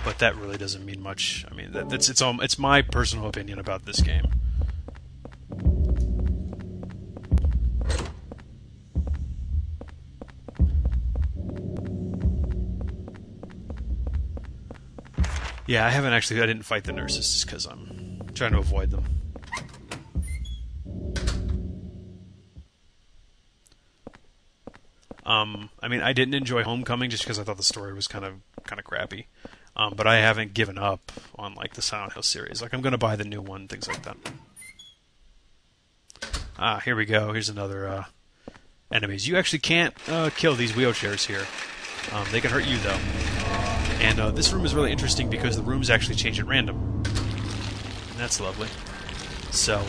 But that really doesn't mean much. I mean, it's my personal opinion about this game. Yeah, I didn't fight the nurses just because I'm trying to avoid them. I mean, I didn't enjoy Homecoming just because I thought the story was kind of crappy. But I haven't given up on like the Silent Hill series. Like, I'm going to buy the new one, things like that. Here we go. Here's another enemies. You actually can't kill these wheelchairs here. They can hurt you though. And this room is really interesting because the rooms actually change at random. And that's lovely. So,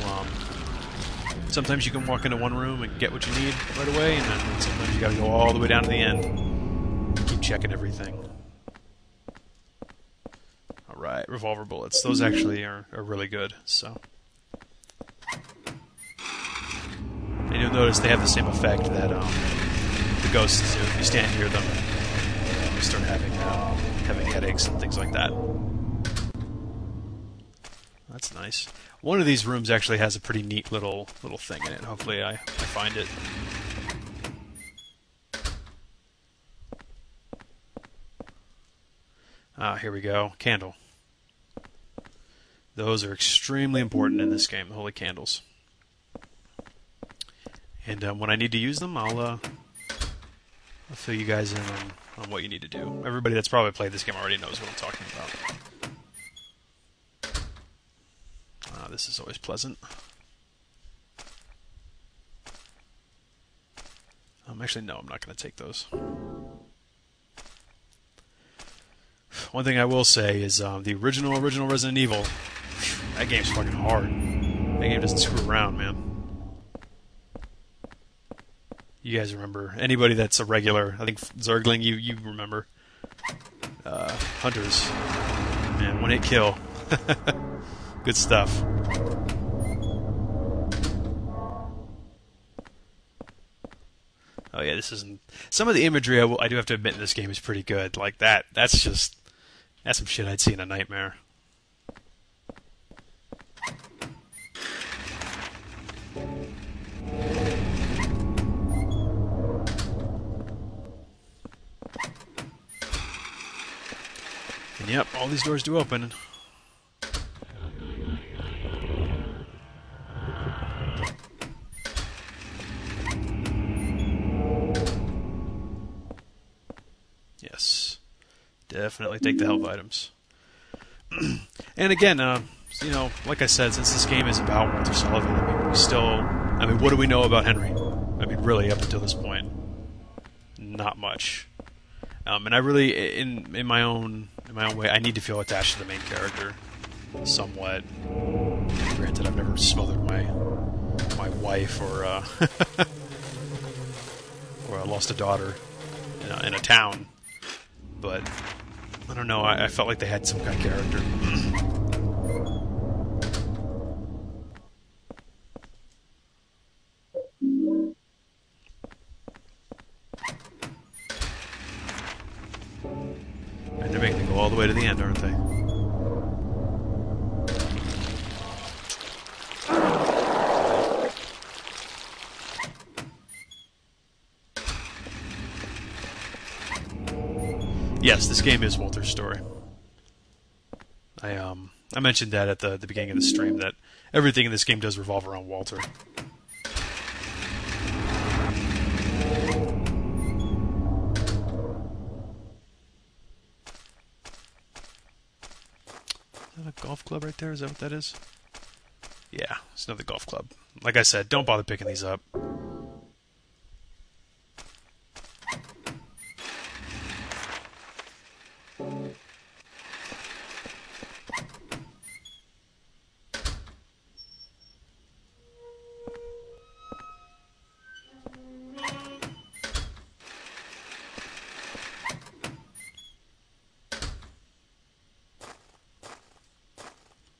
sometimes you can walk into one room and get what you need right away, and then sometimes you gotta go all the way down to the end. Keep checking everything. Alright, revolver bullets. Those actually are really good, so. And you'll notice they have the same effect that the ghosts do. If you stand near them, you start having headaches and things like that. That's nice. One of these rooms actually has a pretty neat little thing in it. Hopefully I find it. Ah, here we go. Candle. Those are extremely important in this game, the holy candles. And when I need to use them, I'll fill you guys in on what you need to do. Everybody that's probably played this game already knows what I'm talking about. This is always pleasant. Actually, no, I'm not going to take those. One thing I will say is the original Resident Evil, that game's fucking hard. That game doesn't screw around, man. You guys remember. Anybody that's a regular, I think Zergling, you remember. Hunters. Man, one-hit kill. Good stuff. Oh yeah, this isn't... Some of the imagery I do have to admit in this game is pretty good. Like that, that's some shit I'd see in a nightmare. And yep, all these doors do open. Yes. Definitely take the health items. And again, you know, like I said, since this game is about Walter Sullivan, I mean, what do we know about Henry? I mean, really, up until this point, not much. And I really, in my own way, I need to feel attached to the main character, somewhat. Granted, I've never smothered my wife or or I lost a daughter in a town, but I don't know. I felt like they had some kind of character. And they're making it go all the way to the end, aren't they? Yes, this game is Walter's story. I mentioned that at the beginning of the stream, that everything in this game does revolve around Walter. Is that a golf club right there? Is that what that is? Yeah, it's another golf club. Like I said, don't bother picking these up.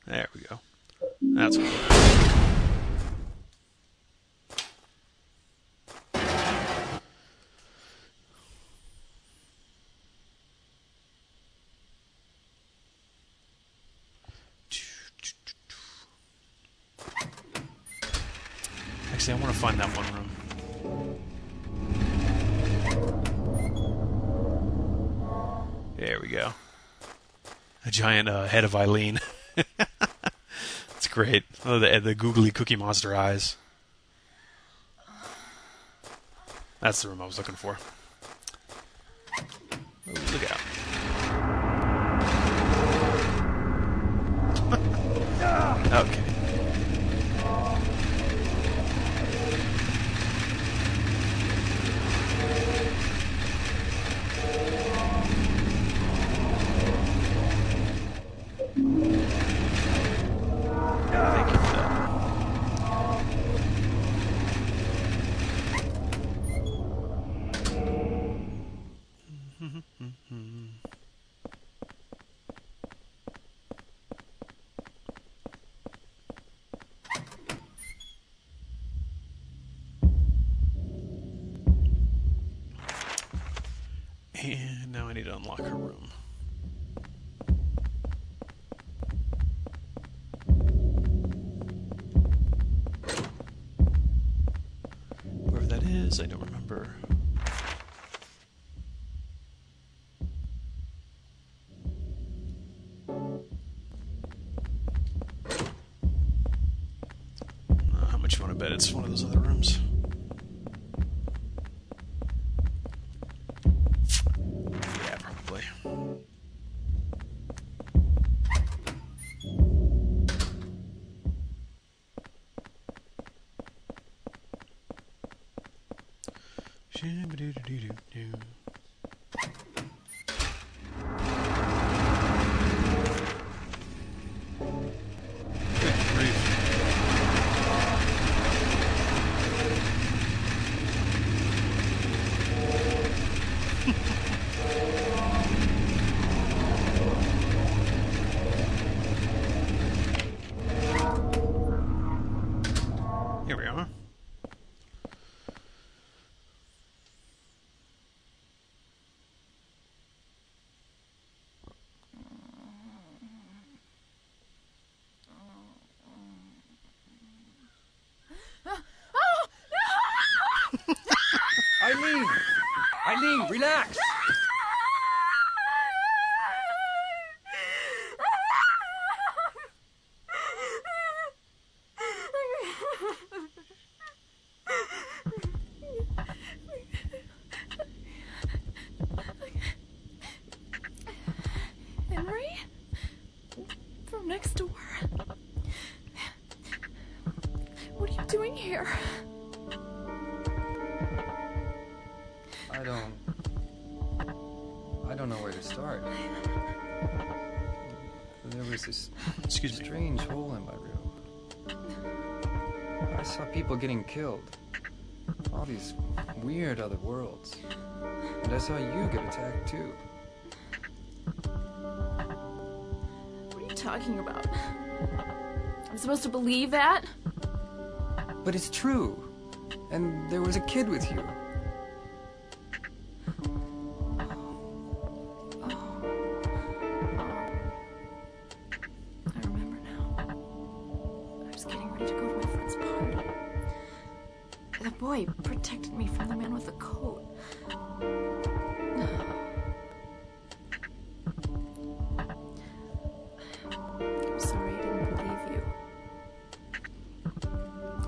There we go. That's what Actually, I want to find that one room. There we go. A giant head of Eileen. It's great. Oh, the googly Cookie Monster eyes. That's the room I was looking for. Oh, look out. Okay. And now I need to unlock her room. Wherever that is, I don't remember. How much you want to bet it's one of those other rooms? Yeah, probably. Shibba-doo-doo-doo-doo. Good grief. Here we are. Eileen! Eileen, relax! Henry? From next door? What are you doing here? I don't know where to start. There was this strange hole in my room. I saw people getting killed. All these weird other worlds. And I saw you get attacked too. What are you talking about? I'm supposed to believe that? But it's true. And there was a kid with you. I remember now. I was getting ready to go to my friend's party. The boy protected me from the man with the coat. I'm sorry I didn't believe you.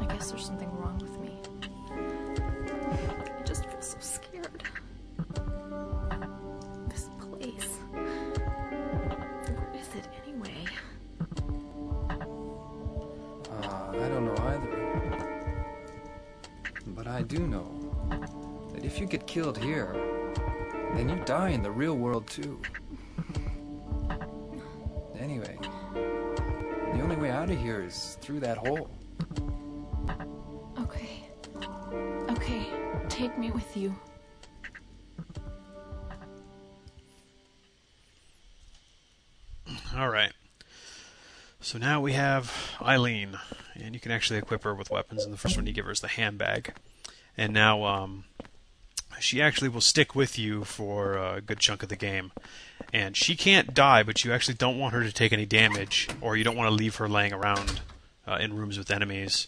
I guess there's something wrong with me. I just feel so scared. This place. Where is it anyway? I don't know either. But I do know that if you get killed here, then you die in the real world too. Anyway, the only way out of here is through that hole. Okay. Okay, take me with you. Alright. So now we have Eileen, and you can actually equip her with weapons, and the first one you give her is the handbag. And now, she actually will stick with you for a good chunk of the game. And she can't die, but you actually don't want her to take any damage, or you don't want to leave her laying around in rooms with enemies,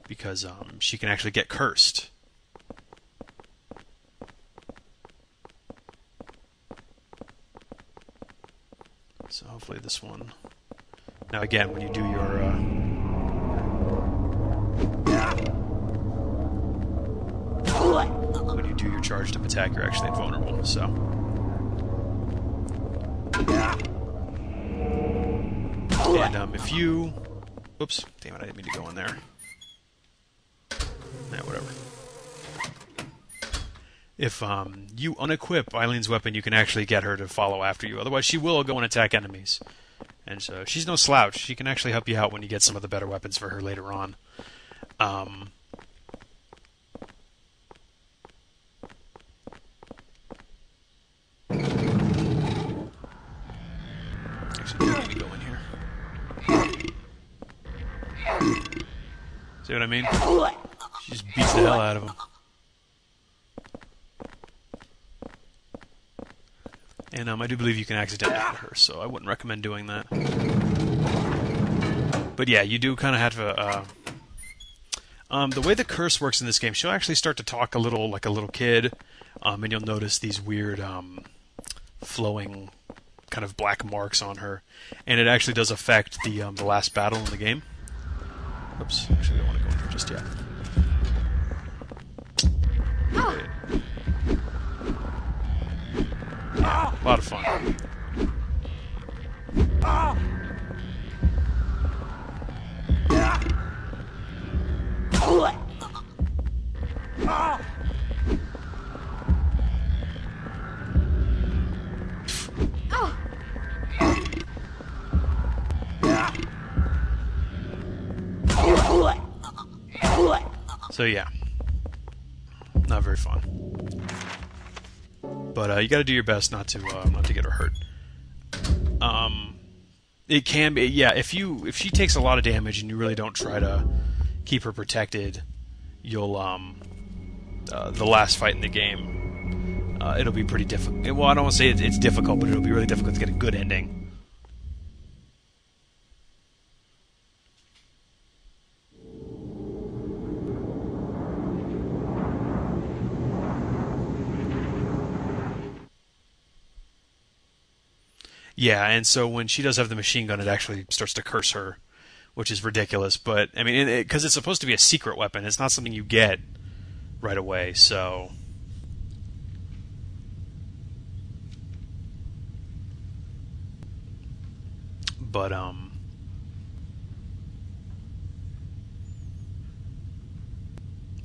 because she can actually get cursed. So hopefully this one... Now again, when you do your... when you do your charged up attack, you're actually invulnerable, so... And if you... Oops, damn it, I didn't mean to go in there. Nah, whatever. If you unequip Eileen's weapon, you can actually get her to follow after you. Otherwise, she will go and attack enemies. And so she's no slouch. She can actually help you out when you get some of the better weapons for her later on. Actually, let me go in here. See what I mean? She just beats the hell out of him. And I do believe you can accidentally hit her, so I wouldn't recommend doing that. But yeah, you do kind of have to... the way the curse works in this game, she'll actually start to talk a little like a little kid, and you'll notice these weird flowing kind of black marks on her. And it actually does affect the last battle in the game. Oops, actually I don't want to go in there just yet. Yeah, a lot of fun. So yeah, not very fun. But you got to do your best not to get her hurt. It can be, yeah. If she takes a lot of damage and you really don't try to keep her protected, you'll the last fight in the game, it'll be pretty difficult. Well, I don't want to say it's difficult, but it'll be really difficult to get a good ending. Yeah, and so when she does have the machine gun, it actually starts to curse her, which is ridiculous. But, I mean, because it's supposed to be a secret weapon, it's not something you get right away, so... But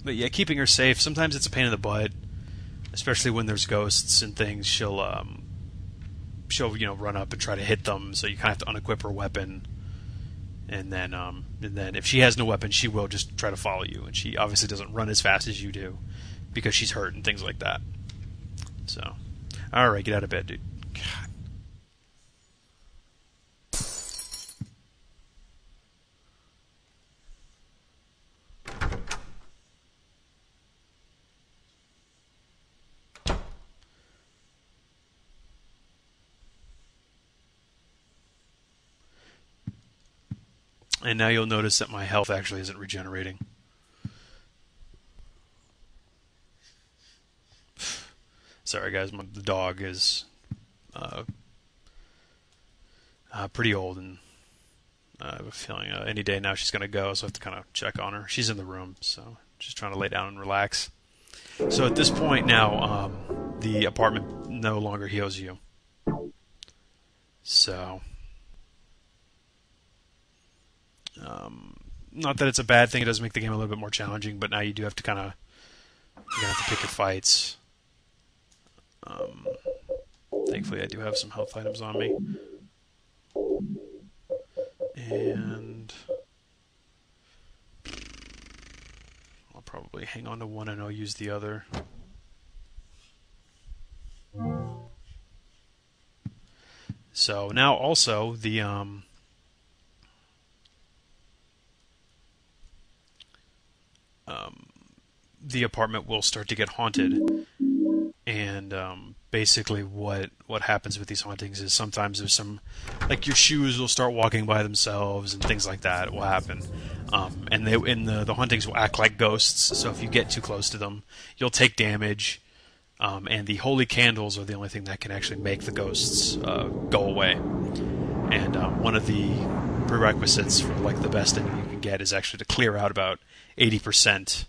yeah, keeping her safe, sometimes it's a pain in the butt, especially when there's ghosts and things. She'll run up and try to hit them, so you kind of have to unequip her weapon, and then if she has no weapon, she will just try to follow you, and she obviously doesn't run as fast as you do because she's hurt and things like that. So, all right, get out of bed, dude. God. And now you'll notice that my health actually isn't regenerating. Sorry guys, the dog is pretty old, and I have a feeling any day now she's going to go, so I have to kind of check on her. She's in the room, so just trying to lay down and relax. So at this point now, the apartment no longer heals you. So... not that it's a bad thing, it does make the game a little bit more challenging, but now you do have to kind of, you're going to have to pick your fights. Thankfully I do have some health items on me. And I'll probably hang on to one and I'll use the other. So now also the apartment will start to get haunted, and basically what happens with these hauntings is sometimes there's some, like, your shoes will start walking by themselves and things like that will happen, and the hauntings will act like ghosts, so if you get too close to them you'll take damage, and the holy candles are the only thing that can actually make the ghosts go away. And one of the prerequisites for like the best ending you can get is actually to clear out about 80%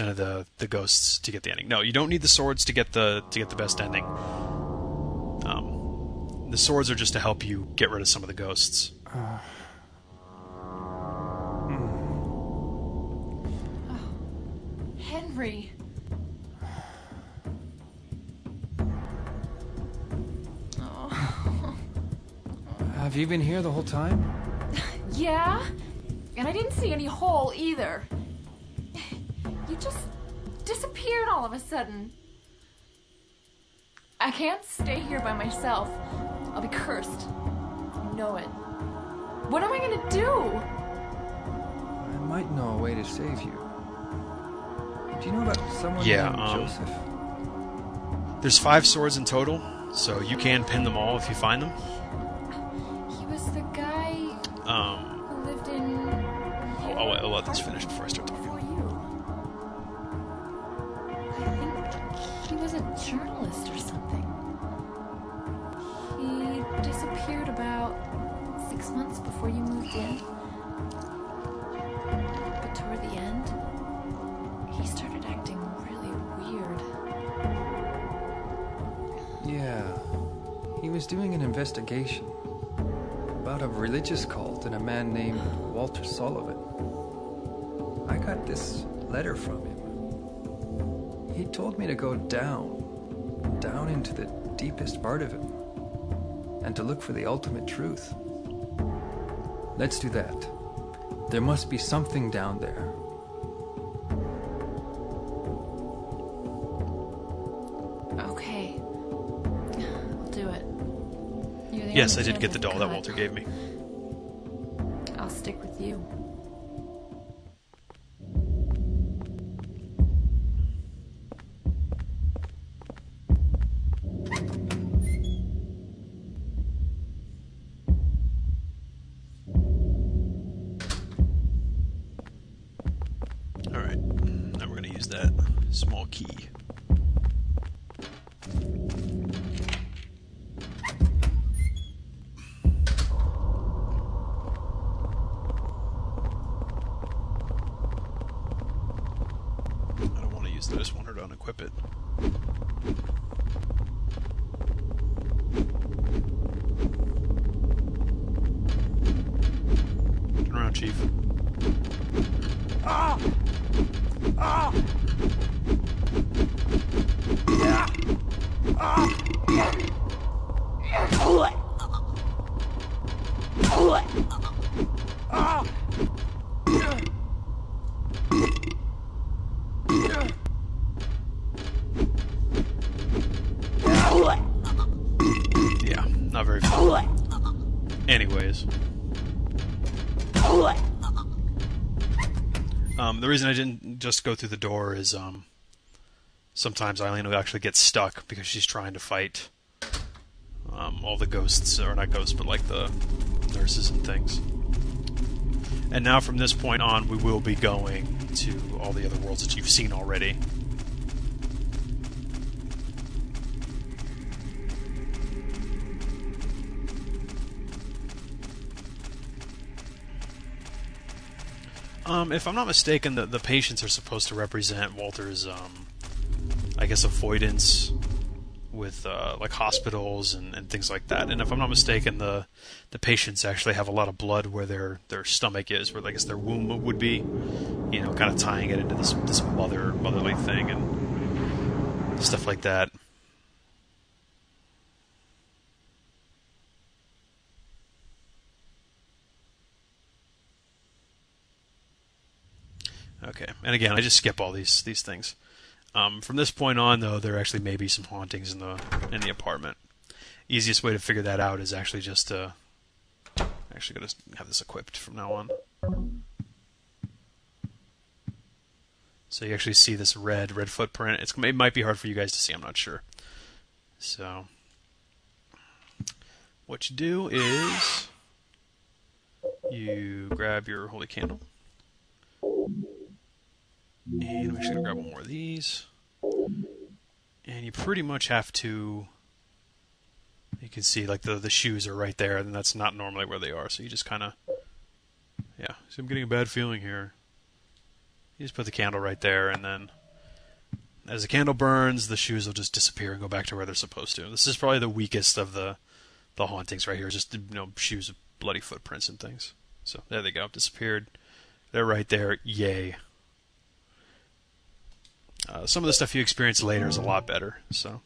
of the ghosts to get the ending. No, you don't need the swords to get the best ending. The swords are just to help you get rid of some of the ghosts. Henry. Have you been here the whole time? Yeah? And I didn't see any hole either. You just disappeared all of a sudden. I can't stay here by myself. I'll be cursed. You know it. What am I gonna do? I might know a way to save you. Do you know about someone named Joseph? There's 5 swords in total, so you can pin them all if you find them. He was the guy who lived in... I'll let this finish before I start talking. I think he was a journalist or something. He disappeared about 6 months before you moved in. But toward the end, he started acting really weird. Yeah, he was doing an investigation about a religious cult and a man named Walter Sullivan. I got this letter from him. He told me to go down into the deepest part of him, and to look for the ultimate truth. Let's do that. There must be something down there. Okay. I'll do it. You're the Yes, I only did get the doll that cut. Walter gave me. I'll stick with you. Alright, now we're going to use that small key. I don't want to use it, I just want her to unequip it. Turn around, Chief. Ah! Ah! Yeah! Ah! Ah! Yeah, not very fun. Anyways. The reason I didn't just go through the door is sometimes Eileen will actually get stuck because she's trying to fight all the ghosts, or not ghosts, but like the nurses and things. And now from this point on, we will be going to all the other worlds that you've seen already. If I'm not mistaken, the patients are supposed to represent Walter's, I guess, avoidance with like hospitals and things like that. And if I'm not mistaken, the patients actually have a lot of blood where their stomach is, where I guess their womb would be, you know, kind of tying it into this motherly thing and stuff like that. Okay, and again, I just skip all these things. From this point on, though, there actually may be some hauntings in the apartment. Easiest way to figure that out is actually just to actually going to have this equipped from now on. So you actually see this red footprint. It might be hard for you guys to see. I'm not sure. So what you do is you grab your holy candle. And I'm actually going to grab one more of these. And you pretty much have to... You can see like the shoes are right there, and that's not normally where they are. So you just kind of... Yeah, so I'm getting a bad feeling here. You just put the candle right there, and then as the candle burns, the shoes will just disappear and go back to where they're supposed to. This is probably the weakest of the hauntings right here. Just, you know, shoes with bloody footprints and things. So there they go, disappeared. They're right there. Yay. Some of the stuff you experience later is a lot better. So.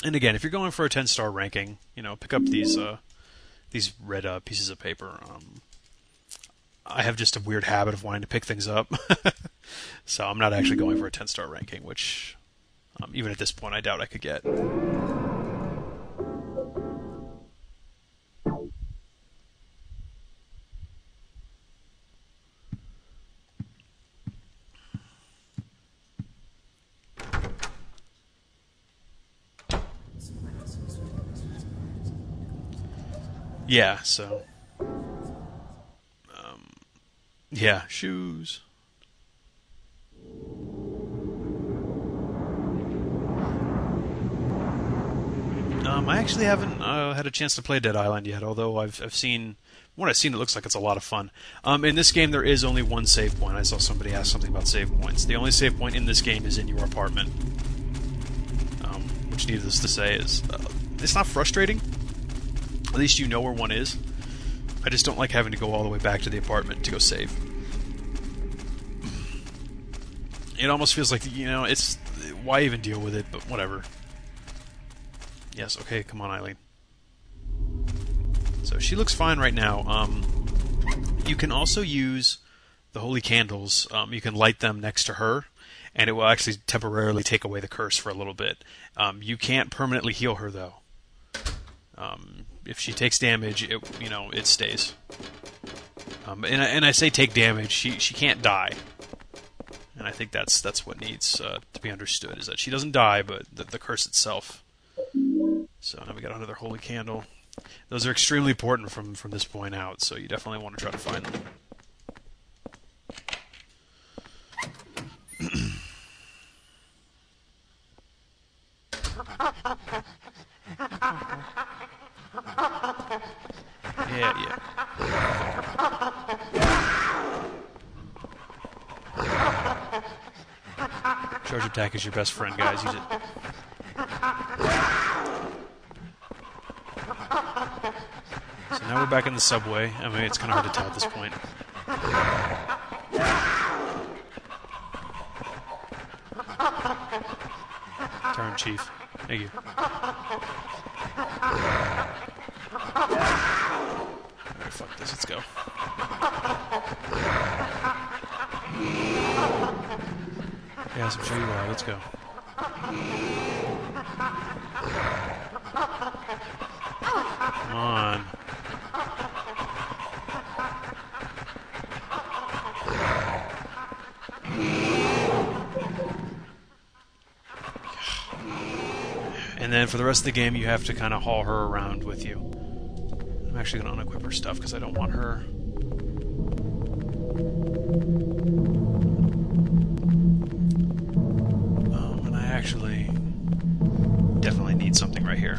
And again, if you're going for a 10-star ranking, you know, pick up these red pieces of paper. I have just a weird habit of wanting to pick things up, so I'm not actually going for a 10-star ranking, which even at this point I doubt I could get. Yeah, so... yeah, shoes. I actually haven't had a chance to play Dead Island yet, although I've seen... When I've seen it, looks like it's a lot of fun. In this game, there is only one save point. I saw somebody ask something about save points. The only save point in this game is in your apartment. Which, needless to say, is... it's not frustrating. At least you know where one is. I just don't like having to go all the way back to the apartment to go save. It almost feels like, you know, it's... Why even deal with it, but whatever. Yes, okay, come on, Eileen. So she looks fine right now. You can also use the holy candles. You can light them next to her, and it will actually temporarily take away the curse for a little bit. You can't permanently heal her, though. If she takes damage, it stays. And I say take damage. She can't die, and I think that's what needs to be understood, is that she doesn't die, but the curse itself. So now we got another holy candle. Those are extremely important from this point out, so you definitely want to try to find them. Yeah. Charge attack is your best friend, guys. Use it. So now we're back in the subway. I mean, it's kind of hard to tell at this point. Turn, Chief. Thank you. Alright, fuck this. Let's go. Yes, I'm sure you are. Let's go. Come on. And then for the rest of the game, you have to kind of haul her around with you. I'm actually going to unequip her stuff because I don't want her. And I actually definitely need something right here.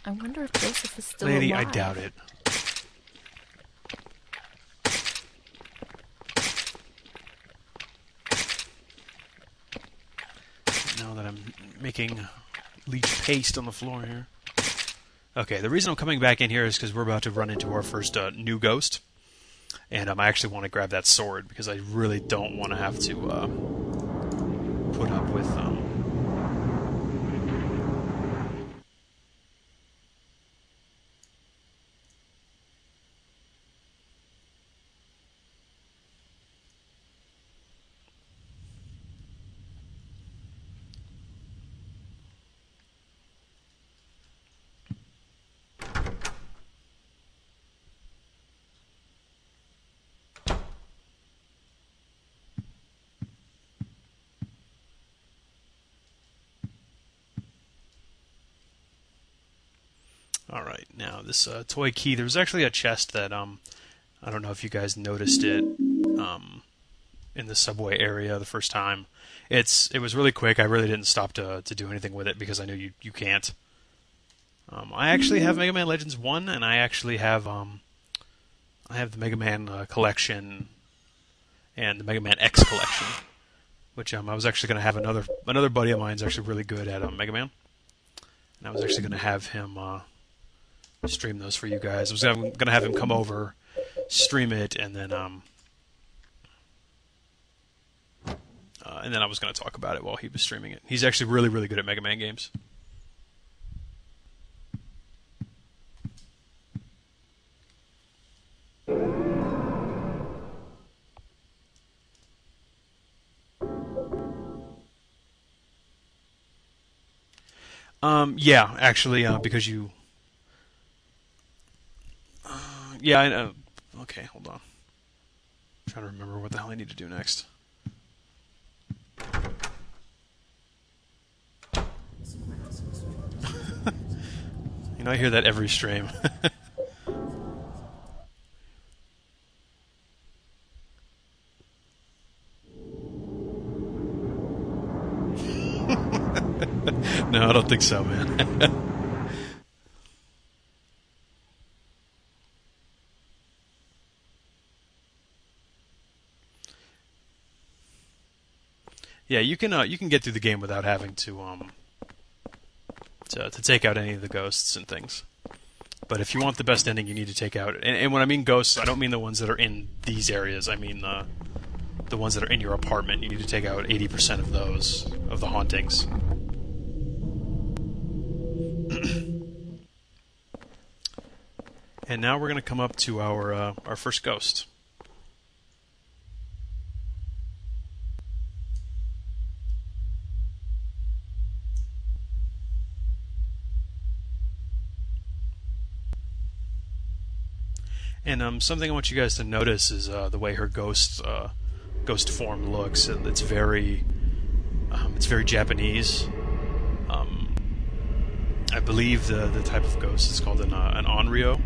I wonder if Joseph is still Lady, alive. I doubt it. Now that I'm making leech paste on the floor here. Okay, the reason I'm coming back in here is because we're about to run into our first new ghost. And I actually want to grab that sword because I really don't want to have to put up with... Alright, now this toy key, there was actually a chest that, I don't know if you guys noticed it in the subway area the first time. It was really quick. I really didn't stop to do anything with it because I knew you can't. I actually have Mega Man Legends 1, and I actually have I have the Mega Man collection and the Mega Man X collection, which I was actually going to have another buddy of mine's actually really good at Mega Man, and I was actually going to have him stream those for you guys. I was going to have him come over, stream it, and then I was going to talk about it while he was streaming it. He's actually really, really good at Mega Man games. Yeah, actually, because you Yeah, I know. Okay, hold on. I'm trying to remember what the hell I need to do next. You know, I hear that every stream. No, I don't think so, man. Yeah, you can get through the game without having to take out any of the ghosts and things. But if you want the best ending, you need to take out. And when I mean ghosts, I don't mean the ones that are in these areas. I mean the ones that are in your apartment. You need to take out 80% of those, of the hauntings. And now we're going to come up to our first ghost. And something I want you guys to notice is the way her ghost form looks. It's very Japanese. I believe the type of ghost is called an onryo.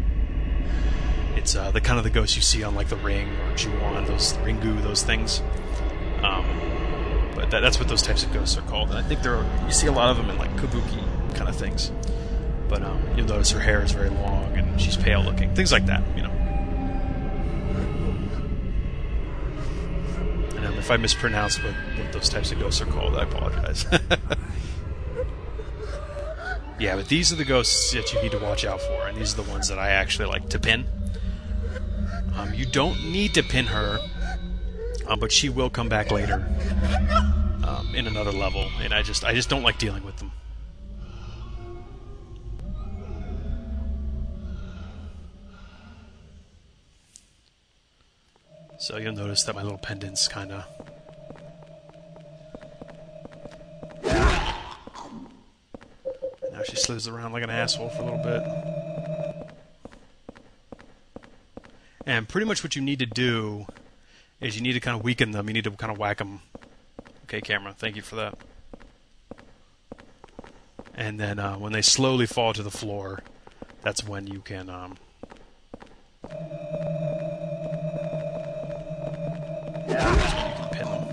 It's the kind of the ghost you see on like The Ring or Ju-on, those Ringu, those things. But that's what those types of ghosts are called. And I think you see a lot of them in like kabuki kind of things. But you'll notice her hair is very long and she's pale looking, things like that, you know. And if I mispronounce what those types of ghosts are called, I apologize. Yeah, but these are the ghosts that you need to watch out for, and these are the ones that I actually like to pin. You don't need to pin her, but she will come back later in another level, and I just don't like dealing with them. So you'll notice that my little pendant's kind of... Now she slithers around like an asshole for a little bit. And pretty much what you need to do is you need to kind of weaken them. You need to kind of whack them. Okay, camera, thank you for that. And then when they slowly fall to the floor, that's when you can... pin them.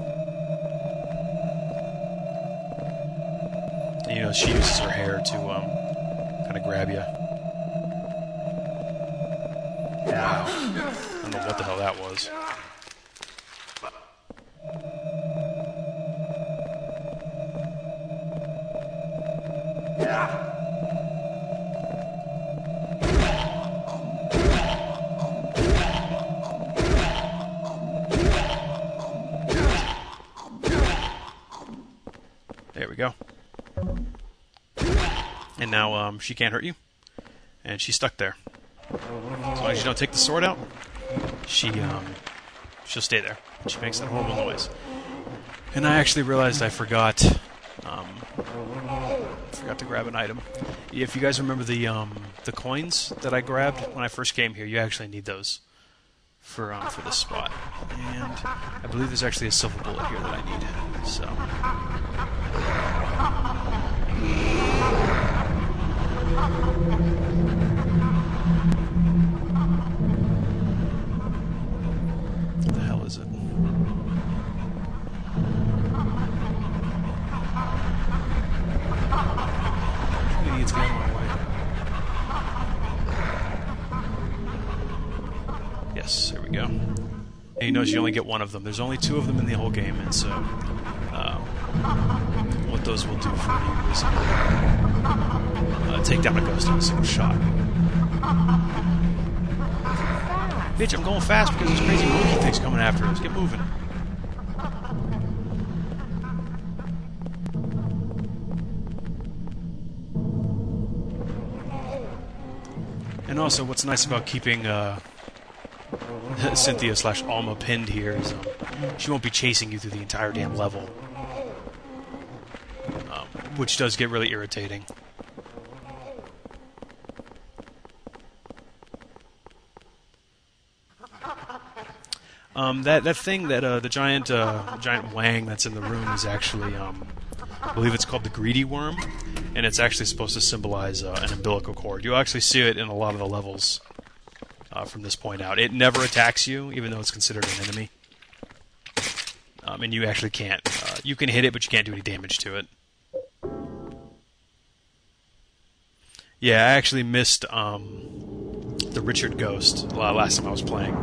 And, you know, she uses her hair to kind of grab you. Wow. I don't know what the hell that was. There we go. And now she can't hurt you. And she's stuck there. As long as you don't take the sword out, she'll stay there. She makes that horrible noise. And I actually realized I forgot to grab an item. If you guys remember the coins that I grabbed when I first came here, you actually need those for this spot. And I believe there's actually a silver bullet here that I need. So. What the hell is it? Idiots get out of my way. Yes, there we go. And you notice you only get one of them. There's only 2 of them in the whole game, and so what those will do for you is take down a ghost in a single shot. Bitch, I'm going fast because there's crazy monkey things coming after us. Get moving. And also, what's nice about keeping Cynthia/Alma pinned here is she won't be chasing you through the entire damn level, which does get really irritating. That thing that the giant wang that's in the room is actually I believe it's called the greedy worm, and it's actually supposed to symbolize an umbilical cord. You'll actually see it in a lot of the levels from this point out. It never attacks you, even though it's considered an enemy. And you actually can't. You can hit it, but you can't do any damage to it. Yeah, I actually missed the Richard Ghost last time I was playing.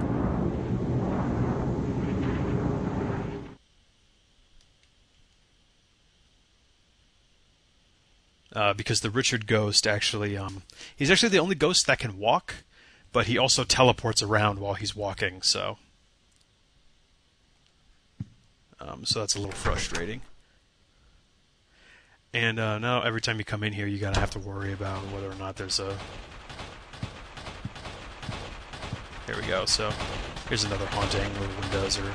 Because the Richard Ghost actually, he's actually the only ghost that can walk, but he also teleports around while he's walking, so that's a little frustrating. And now every time you come in here, you gotta have to worry about whether or not there's a... Here we go, so here's another haunting where the windows are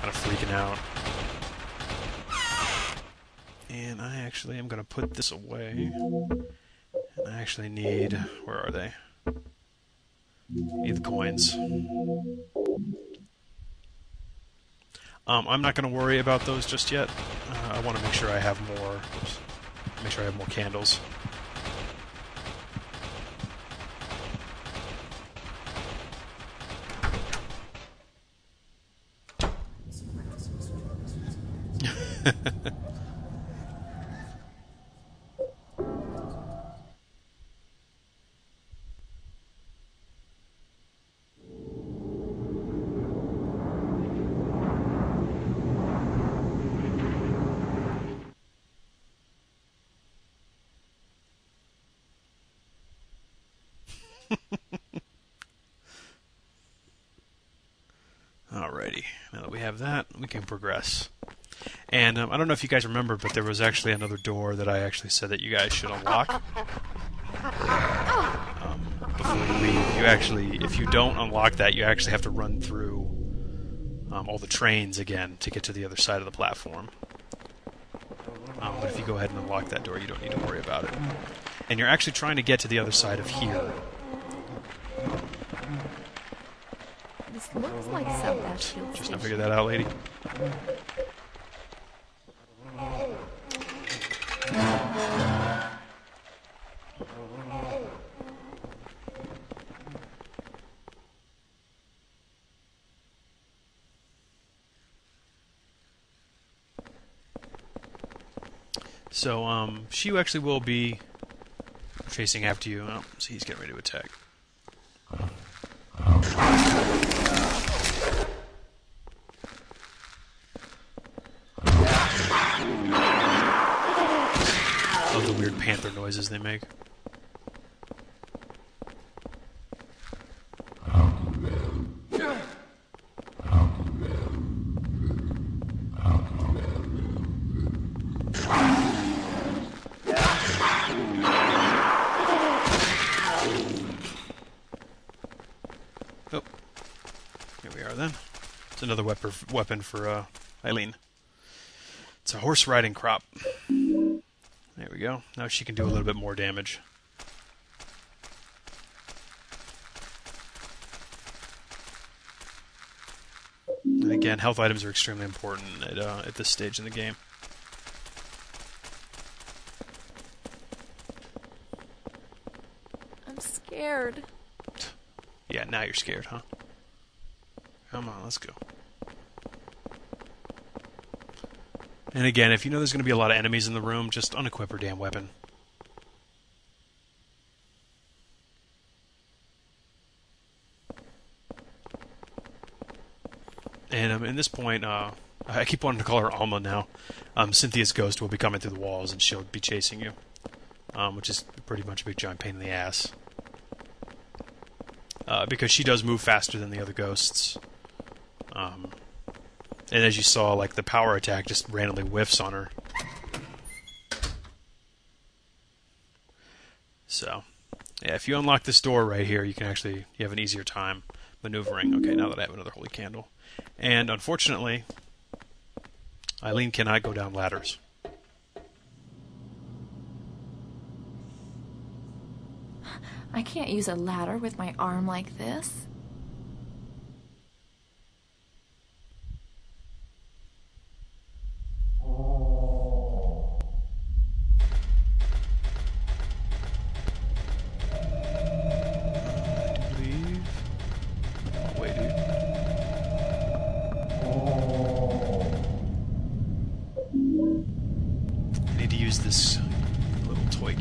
kind of freaking out. And I actually am going to put this away. And I actually need... Where are they? Need the coins. I'm not going to worry about those just yet. I want to make sure I have more... Oops, make sure I have more candles. Alrighty, now that we have that, we can progress. And I don't know if you guys remember, but there was actually another door that I actually said that you guys should unlock. Before you leave, you actually, if you don't unlock that, you actually have to run through all the trains again to get to the other side of the platform. But if you go ahead and unlock that door, you don't need to worry about it. And you're actually trying to get to the other side of here. This looks like Sebastian. Just now figure that out, lady. So, she actually will be chasing after you. Oh, so he's getting ready to attack. Love the weird panther noises they make. Oh, here we are then. It's another weapon for Eileen. It's a horse riding crop. There we go. Now she can do a little bit more damage. And again, health items are extremely important at this stage in the game. I'm scared. Yeah, now you're scared, huh? Come on, let's go. And again, if you know there's going to be a lot of enemies in the room, just unequip her damn weapon. And in this point, I keep wanting to call her Alma now. Cynthia's ghost will be coming through the walls and she'll be chasing you. Which is pretty much a big giant pain in the ass. Because she does move faster than the other ghosts. And as you saw, like, the power attack just randomly whiffs on her. So, yeah, if you unlock this door right here, you have an easier time maneuvering. Okay, now that I have another holy candle. And unfortunately, Eileen cannot go down ladders. I can't use a ladder with my arm like this.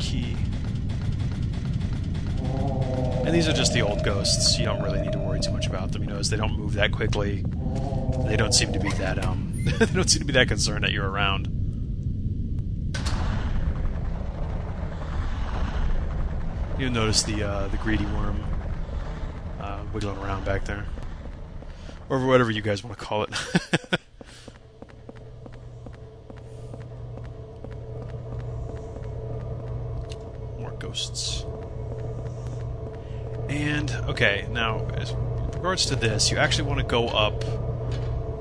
key. And these are just the old ghosts. You don't really need to worry too much about them. You notice they don't move that quickly. They don't seem to be that they don't seem to be that concerned that you're around. You'll notice the greedy worm wiggling around back there, or whatever you guys want to call it. More ghosts. And okay, now as regards to this, you actually want to go up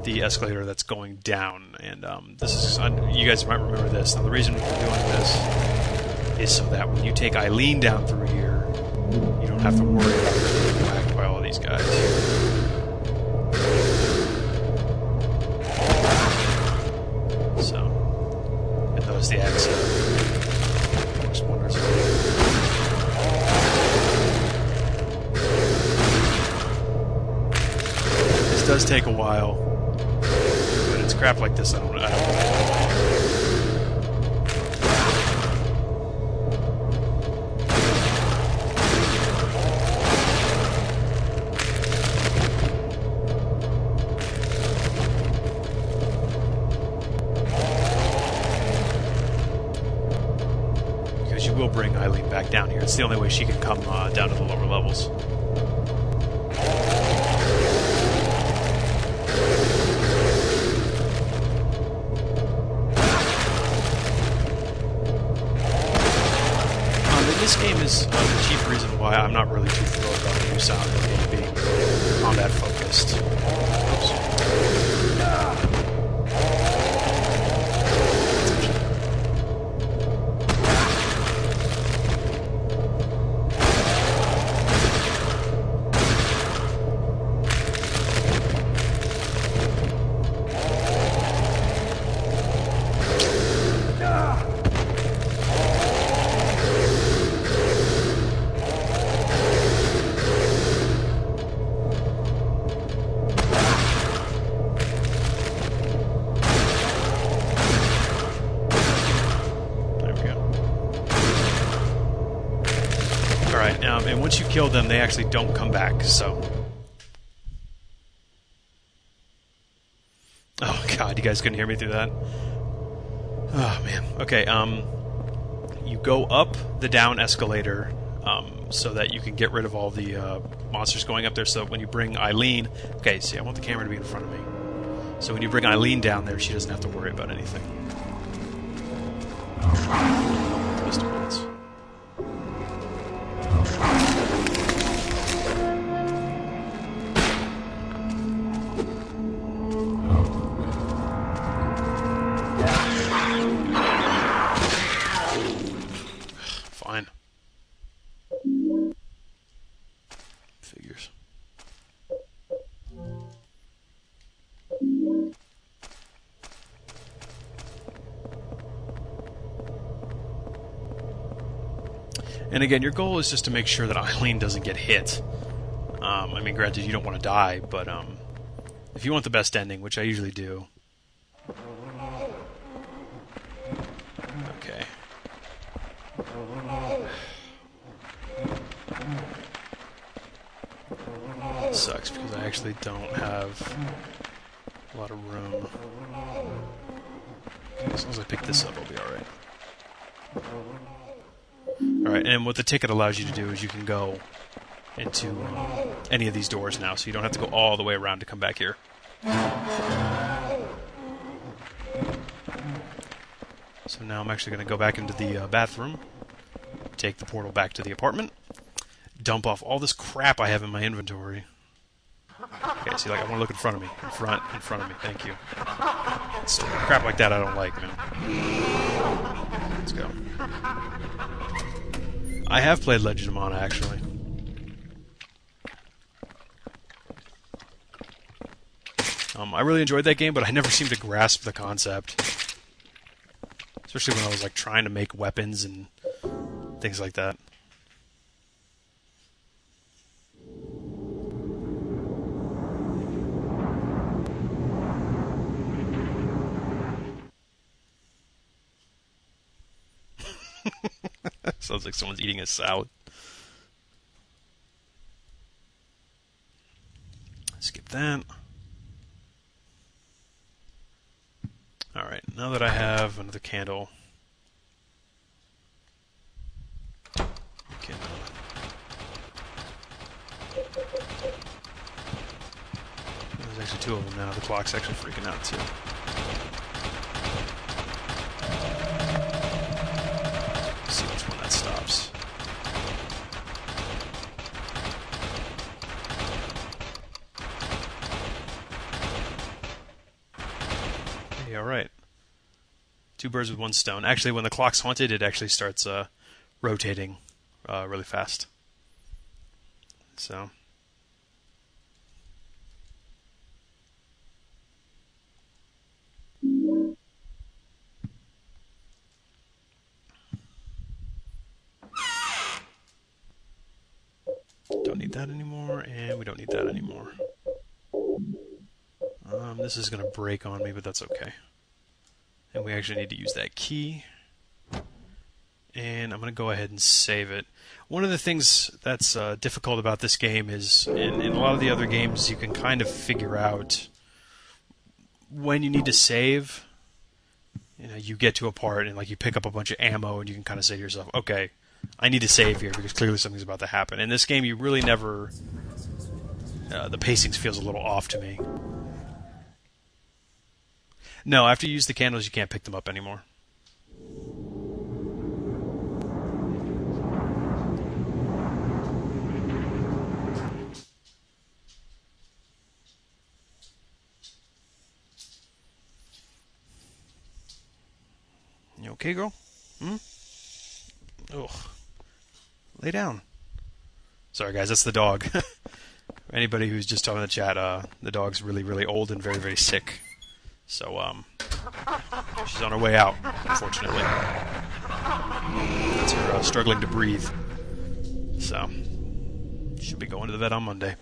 the escalator that's going down, and this is you guys might remember this. Now the reason we're doing this is so that when you take Eileen down through here, you don't have to worry about her being whacked by all these guys. So, and notice the axe works wonders. This does take a while, but it's crap like this I don't because you will bring Eileen back down here. It's the only way she can come down to the lower levels. This game is the chief reason why I'm not really too thrilled about the new sound of the game being combat focused. And once you kill them, they actually don't come back, so... Oh god, you guys couldn't hear me through that? Oh man. Okay, you go up the down escalator, so that you can get rid of all the monsters going up there, so when you bring Eileen... Okay, see, I want the camera to be in front of me. So when you bring Eileen down there, she doesn't have to worry about anything. Twist of bullets. Fine. Figures. And again, your goal is just to make sure that Eileen doesn't get hit. I mean, granted, you don't want to die, but if you want the best ending, which I usually do... Okay. It sucks, because I actually don't have a lot of room. Okay, as long as I pick this up, I'll be alright. Alright, and what the ticket allows you to do is you can go into any of these doors now, so you don't have to go all the way around to come back here. So now I'm actually going to go back into the bathroom, take the portal back to the apartment, dump off all this crap I have in my inventory. Okay, see, like, I want to look in front of me. In front of me, thank you. It's crap like that I don't like, man. Let's go. I have played Legend of Mana, actually. I really enjoyed that game, but I never seemed to grasp the concept. Especially when I was like trying to make weapons and things like that. Sounds like someone's eating a salad. Skip that. Alright, now that I have another candle, we can... there's actually two of them now. The clock's actually freaking out, too. Let's see which one that stops. Hey, alright. Two birds with one stone. Actually, when the clock's haunted, it actually starts rotating really fast. So... don't need that anymore, and we don't need that anymore. This is going to break on me, but that's okay. And we actually need to use that key. And I'm going to go ahead and save it. One of the things that's difficult about this game is, in a lot of the other games, you can kind of figure out when you need to save. You know, you get to a part and like you pick up a bunch of ammo, and you can kind of say to yourself, okay, I need to save here because clearly something's about to happen. In this game, you really never... the pacing feels a little off to me. No, after you use the candles, you can't pick them up anymore. You okay, girl? Hmm? Ugh. Lay down. Sorry, guys, that's the dog. Anybody who's just talking in the chat, the dog's really, really old and very, very sick. So, she's on her way out, unfortunately. That's her struggling to breathe. So, she'll be going to the vet on Monday.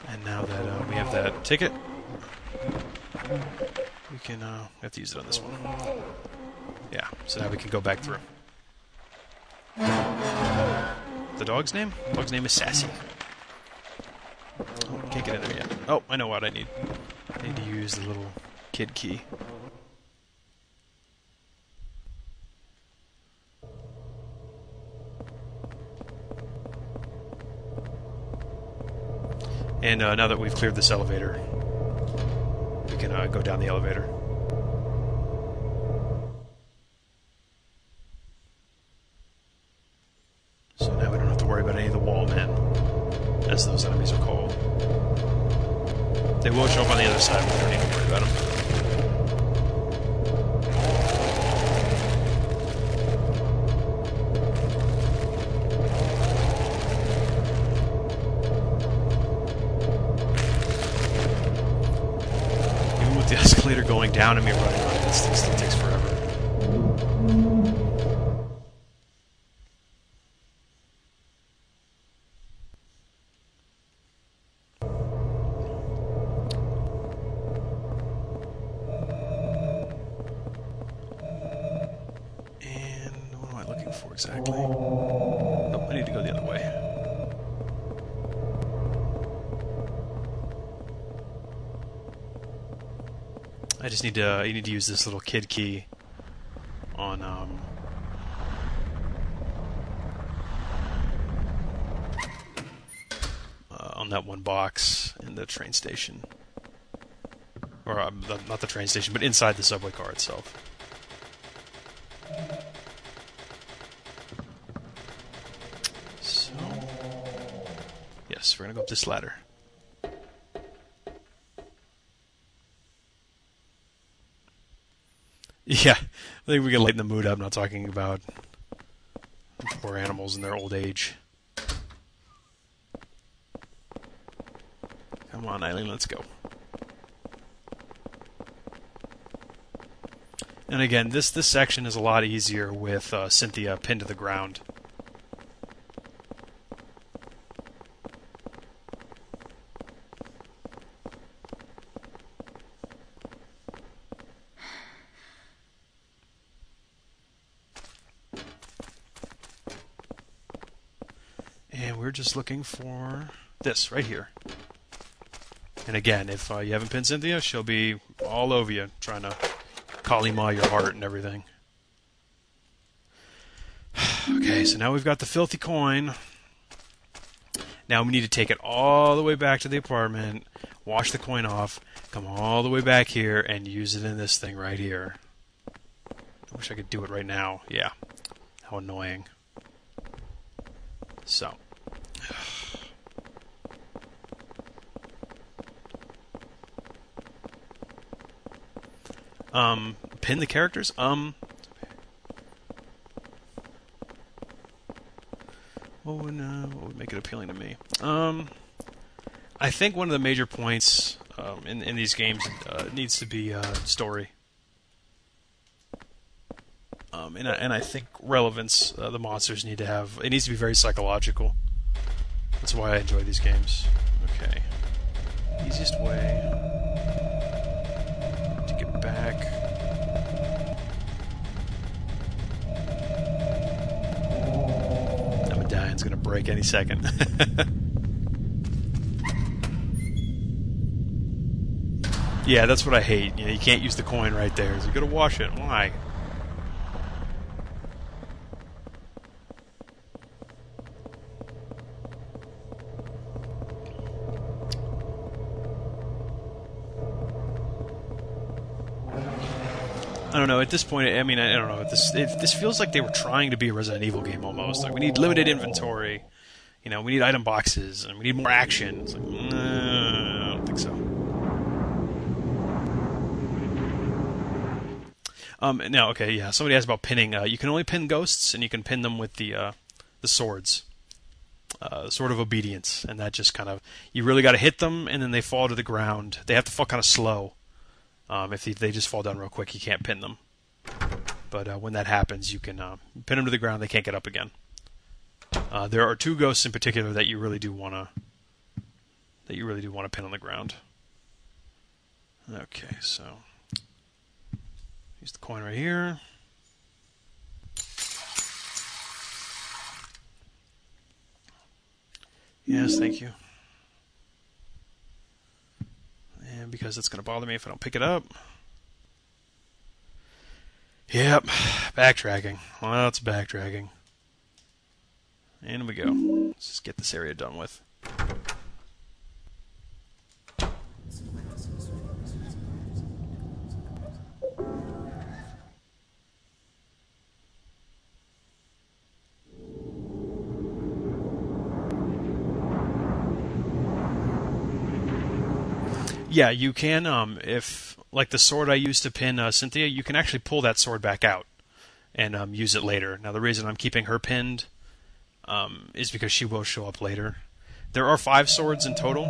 And now that we have that ticket, we can have to use it on this one. Yeah, so now we can go back through. The dog's name? The dog's name is Sassy. Oh, can't get in there yet. Oh, I know what I need. I need to use the little kid key. And now that we've cleared this elevator, we can go down the elevator. So now we don't have to worry about any of the wall men, as those enemies are called. They will show up on the other side, but we don't need to worry about them. Even with the escalator going down and me running on it, this thing still takes forever. Exactly. Oh, I need to go the other way. I just need to. You need to use this little kid key on that one box in the train station, or not the train station, but inside the subway car itself. Yes, we're gonna go up this ladder. Yeah, I think we can lighten the mood up. I'm not talking about poor animals in their old age. Come on, Eileen, let's go. And again, this section is a lot easier with Cynthia pinned to the ground. we're just looking for this right here. And again, if you haven't pinned Cynthia, she'll be all over you, trying to Kali Ma your heart and everything. Okay, so now we've got the filthy coin. Now we need to take it all the way back to the apartment, wash the coin off, come all the way back here, and use it in this thing right here. I wish I could do it right now. Yeah. How annoying. So. Pin the characters? What would make it appealing to me? I think one of the major points in these games needs to be story. And I think relevance the monsters need to have. It needs to be very psychological. That's why I enjoy these games. Okay. Easiest way to get back. That medallion's going to break any second. Yeah, that's what I hate. You know, you can't use the coin right there. So you got to wash it. Why? I don't know. At this point, I mean, I don't know. This feels like they were trying to be a Resident Evil game almost. Like, we need limited inventory. You know, we need item boxes, and we need more action. It's like, I don't think so. Now, okay, yeah. Somebody asked about pinning. You can only pin ghosts, and you can pin them with the swords. Sword of Obedience, and that just kind of, you really got to hit them, and then they fall to the ground. They have to fall kind of slow. If they just fall down real quick, you can't pin them. But when that happens, you can pin them to the ground. They can't get up again. There are two ghosts in particular that you really do want to pin on the ground. Okay, so use the coin right here. Yes, thank you. And because it's going to bother me if I don't pick it up. Yep, backtracking. Well, it's backtracking. And we go. Let's just get this area done with. Yeah, you can, if, like the sword I used to pin Cynthia, you can actually pull that sword back out and use it later. Now, the reason I'm keeping her pinned is because she will show up later. There are 5 swords in total,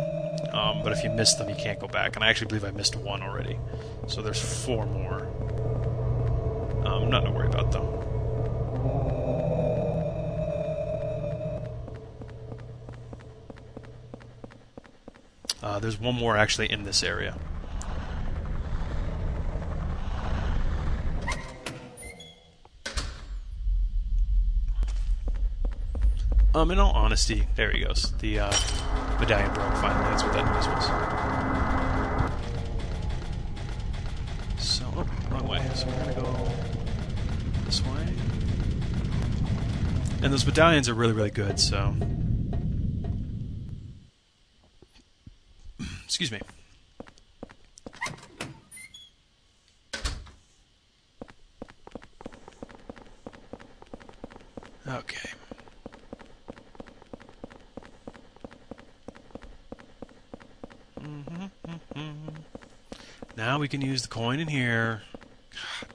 but if you miss them, you can't go back. And I actually believe I missed 1 already. So there's 4 more. Nothing to worry about, though. There's 1 more actually in this area. In all honesty, there he goes. The medallion broke finally. That's what that noise was. So, wrong way. So we're gonna go this way. And those medallions are really, really good. So. Excuse me. Okay. Now we can use the coin in here. God.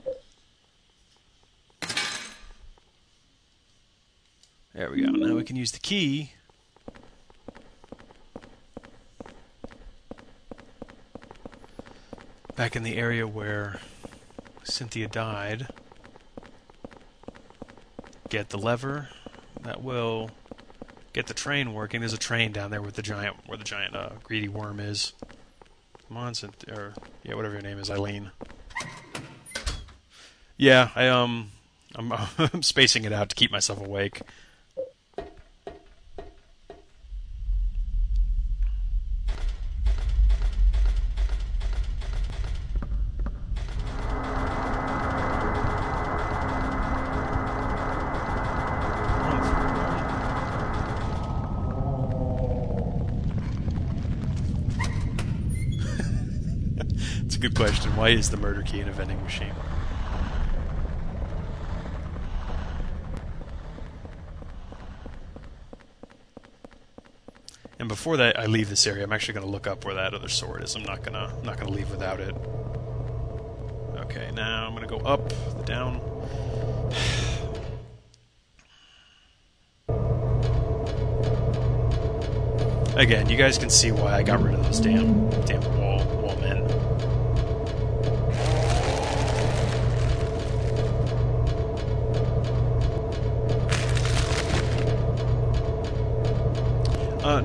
There we go. Now we can use the key. Back in the area where Cynthia died. Get the lever. That will get the train working. There's a train down there with the giant, where the giant greedy worm is. Come on, Cynthia, or yeah, whatever your name is, Eileen. Yeah, I'm spacing it out to keep myself awake. question. Why is the murder key in a vending machine? And before that, I leave this area. I'm actually going to look up where that other sword is. I'm not gonna leave without it. Okay, now I'm going to go up, down. Again, you guys can see why I got rid of those damn wall men.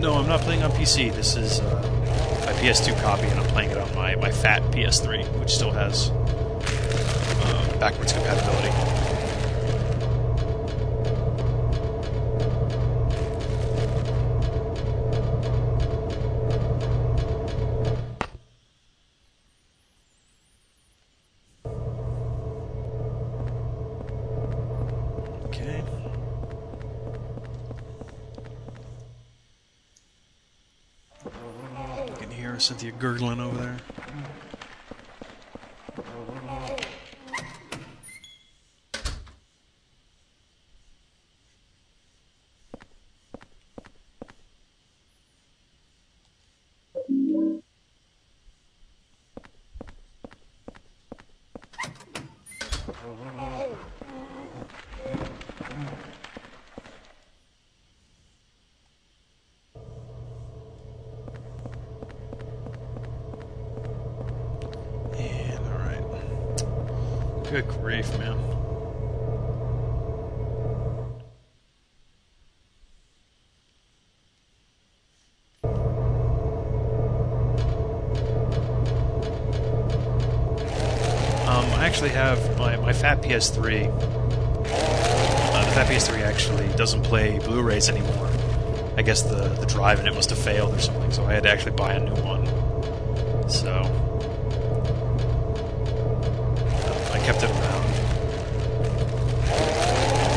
No, I'm not playing on PC. This is my PS2 copy, and I'm playing it on my fat PS3, which still has backwards compatibility. Okay. You can hear Cynthia gurgling over there. Good grief, man. I actually have my fat PS3. The fat PS3 actually doesn't play Blu-rays anymore. I guess the drive in it must have failed or something, so I had to actually buy a new one. So I kept it around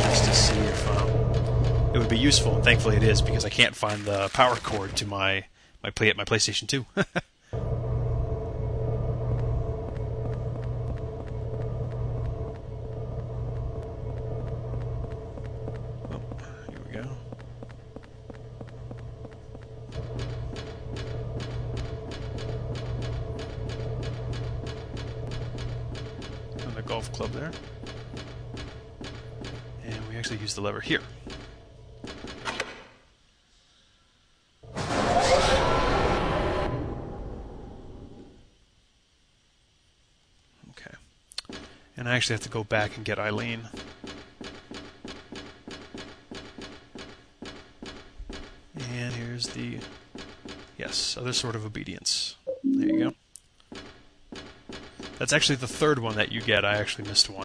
just to see if it would be useful, and thankfully it is, because I can't find the power cord to my PlayStation 2. Golf club there, and we actually use the lever here. Okay, and I actually have to go back and get Eileen. And here's the other sort of obedience. There you go. That's actually the third one that you get. I actually missed one.